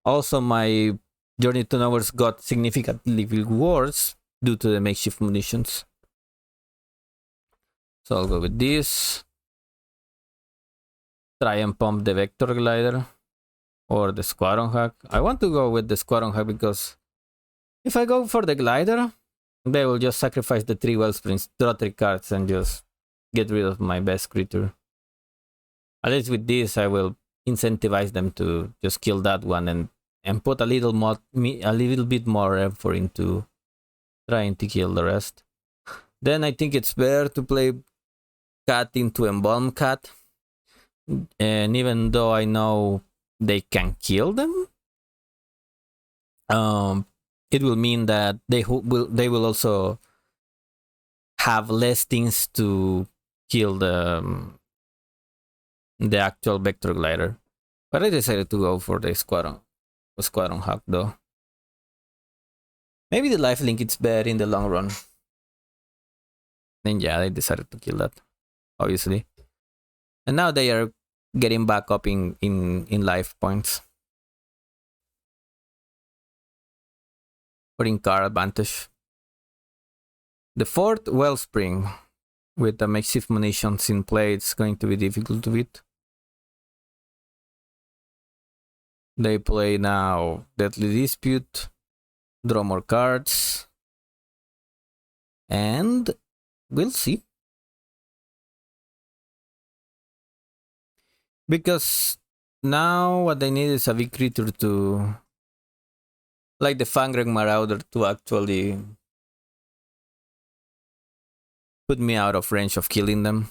Also, my Journey to Nowhere got significantly worse due to the makeshift munitions. So I'll go with this. Try and pump the Vector Glider or the Squadron Hack. I want to go with the Squadron Hack because if I go for the Glider, they will just sacrifice the 3 Wellsprings, draw 3 cards, and just get rid of my best creature. At least with this, I will incentivize them to just kill that one and put a little bit more effort into trying to kill the rest. Then I think it's better to play Cat into Embalm Cat. And even though I know they can kill them, it will mean that they will also have less things to kill the actual Vector Glider. But I decided to go for the Squadron Hack though. Maybe the lifelink is better in the long run. Then yeah, I decided to kill that, obviously. And now they are getting back up in life points. Or in card advantage. The 4th Wellspring with the makeshift munitions in play, it's going to be difficult to beat. They play now Deadly Dispute, draw more cards, and we'll see. Because now what I need is a big creature to, like the Fangreg Marauder, to actually put me out of range of killing them.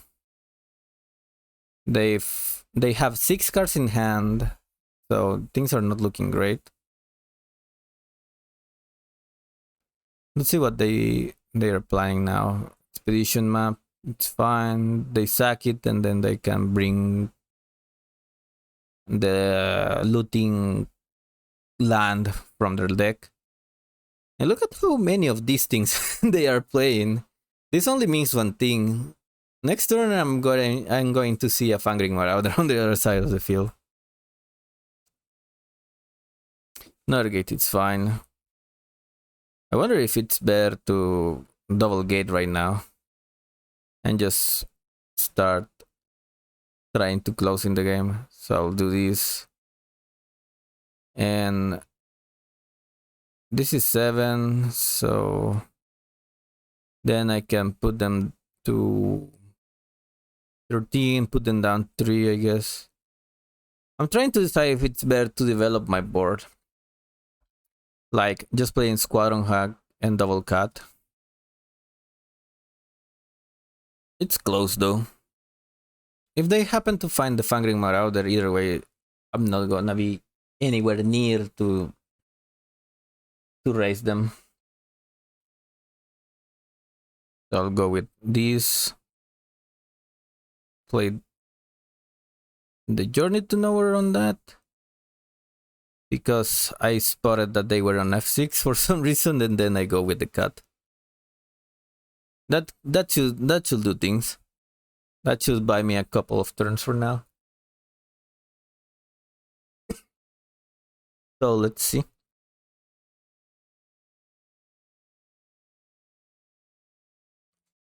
They have 6 cards in hand, so things are not looking great. Let's see what they are planning now. Expedition map, it's fine. They sack it and then they can bring the looting land from their deck. And look at how many of these things they are playing. This only means one thing. Next turn I'm going to see a Fangring Marauder on the other side of the field. Another gate, it's fine. I wonder if it's better to double gate right now and just start trying to close in the game. So I'll do this. And this is 7, so then I can put them to 13, put them down 3, I guess. I'm trying to decide if it's better to develop my board. Like just playing Squadron Hack and Double Cat. It's close though. If they happen to find the Fangring Marauder, either way, I'm not gonna be anywhere near to raise them. So I'll go with this. Play the Journey to Nowhere on that. because I spotted that they were on f6 for some reason, and then I go with the cat. That should do things. That should buy me a couple of turns for now. So let's see.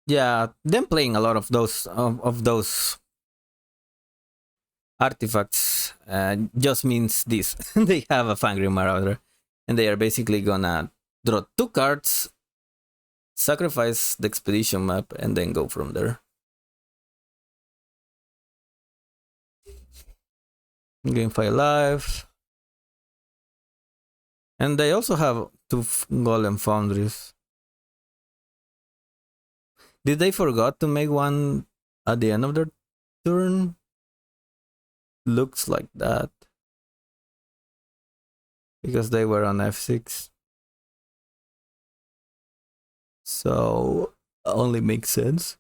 Yeah, them playing a lot of those artifacts just means this. They have a Fangry Marauder, and they are basically gonna draw 2 cards, sacrifice the expedition map, and then go from there. Game 5 live. And they also have 2 Golem Foundries. Did they forgot to make one at the end of their turn? Looks like that. Because they were on f6. So, only makes sense.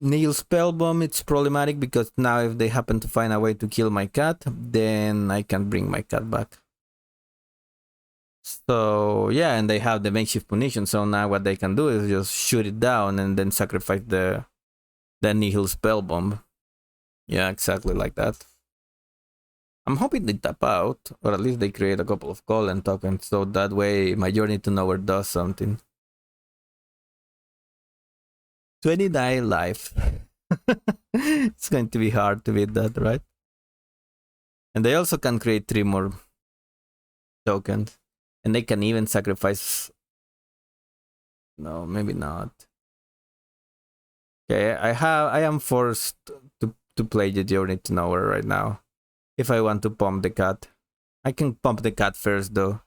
Neil Spellbomb, it's problematic because now if they happen to find a way to kill my cat, then I can bring my cat back. So yeah, and they have the makeshift punition, so now what they can do is just shoot it down and then sacrifice the Nihil Spellbomb. Yeah, exactly like that. I'm hoping they tap out, or at least they create a couple of golem tokens, so that way my Journey to Nowhere does something. 29 life. It's going to be hard to beat that, right? And they also can create 3 more tokens. And they can even sacrifice... No, maybe not. Okay, I am forced to play the Journey to Nowhere right now. If I want to pump the cat. I can pump the cat first though.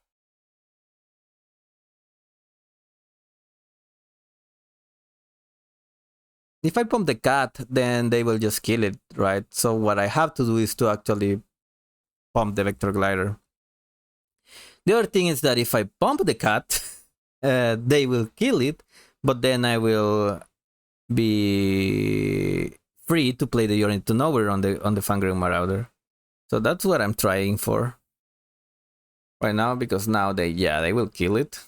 If I pump the cat, then they will just kill it, right? So what I have to do is to actually pump the Vector Glider. The other thing is that if I pump the cat, they will kill it, but then I will be free to play the Journey to Nowhere on the Fangry Marauder. So that's what I'm trying for right now, because now they will kill it.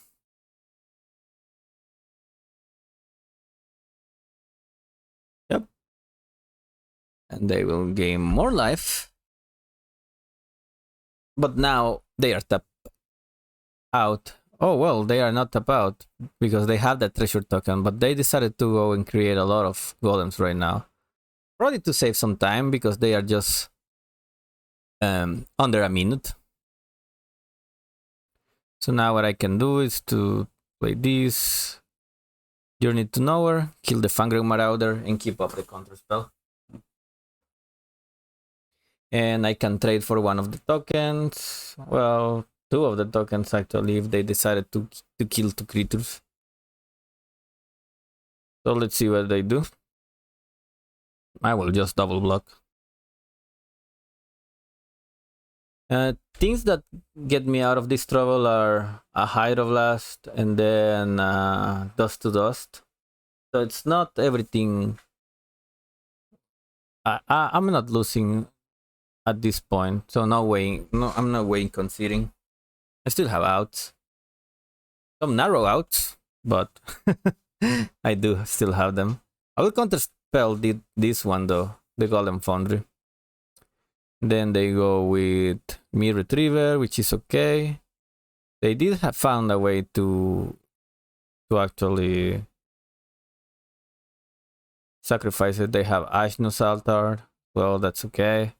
Yep. And they will gain more life. But now they are tapped out. Oh, well, they are not tapped out because they have that treasure token, but they decided to go and create a lot of golems right now. Probably to save some time because they are just under a minute. So now what I can do is to play this, Journey to Nowhere, kill the Fangry Marauder, and keep up the counter spell. And I can trade for one of the tokens. Well, 2 of the tokens actually, if they decided to kill 2 creatures. So let's see what they do. I will just double block. Things that get me out of this trouble are a Hydroblast and then Dust to Dust. So it's not everything. I'm not losing at this point. So no way. No, I'm not way conceding. I still have outs. Some narrow outs, but I do still have them. I will counterspell this one though, the Golem Foundry. Then they go with Mir Retriever, which is okay. They did have found a way to actually sacrifice it. They have Ashnus Altar. Well, that's okay.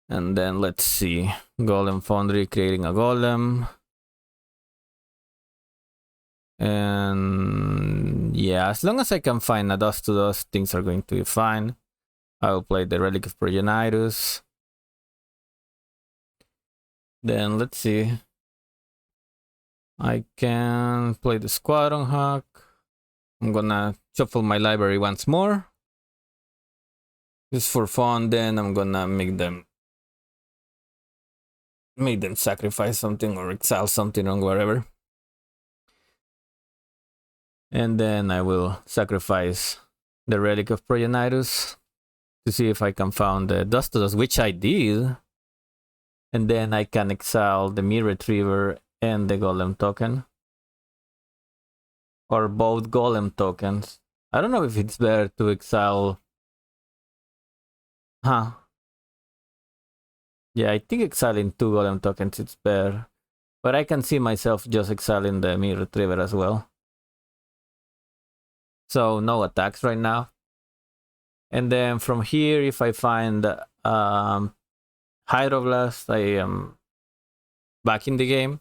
And then let's see. Golem Foundry creating a golem. And yeah, as long as I can find a Dust to Dust, things are going to be fine. I will play the Relic of Progenitus. Then let's see. I can play the Squadron Hawk. I'm gonna shuffle my library once more. Just for fun, then I'm gonna make them sacrifice something or exile something or whatever. And then I will sacrifice the Relic of Progenitus. to see if I can find the Dust to Dust, which I did. And then I can exile the Mir Retriever and the Golem token. Or both Golem tokens. I don't know if it's better to exile. Huh. Yeah, I think exiling 2 Golem tokens it's better. But I can see myself just exiling the Mir Retriever as well. So no attacks right now. And then from here, if I find Hydroblast, I am back in the game.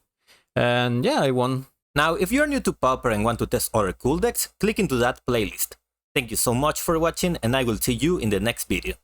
And yeah, I won. Now, if you're new to Pauper and want to test other cool decks, click into that playlist. Thank you so much for watching, and I will see you in the next video.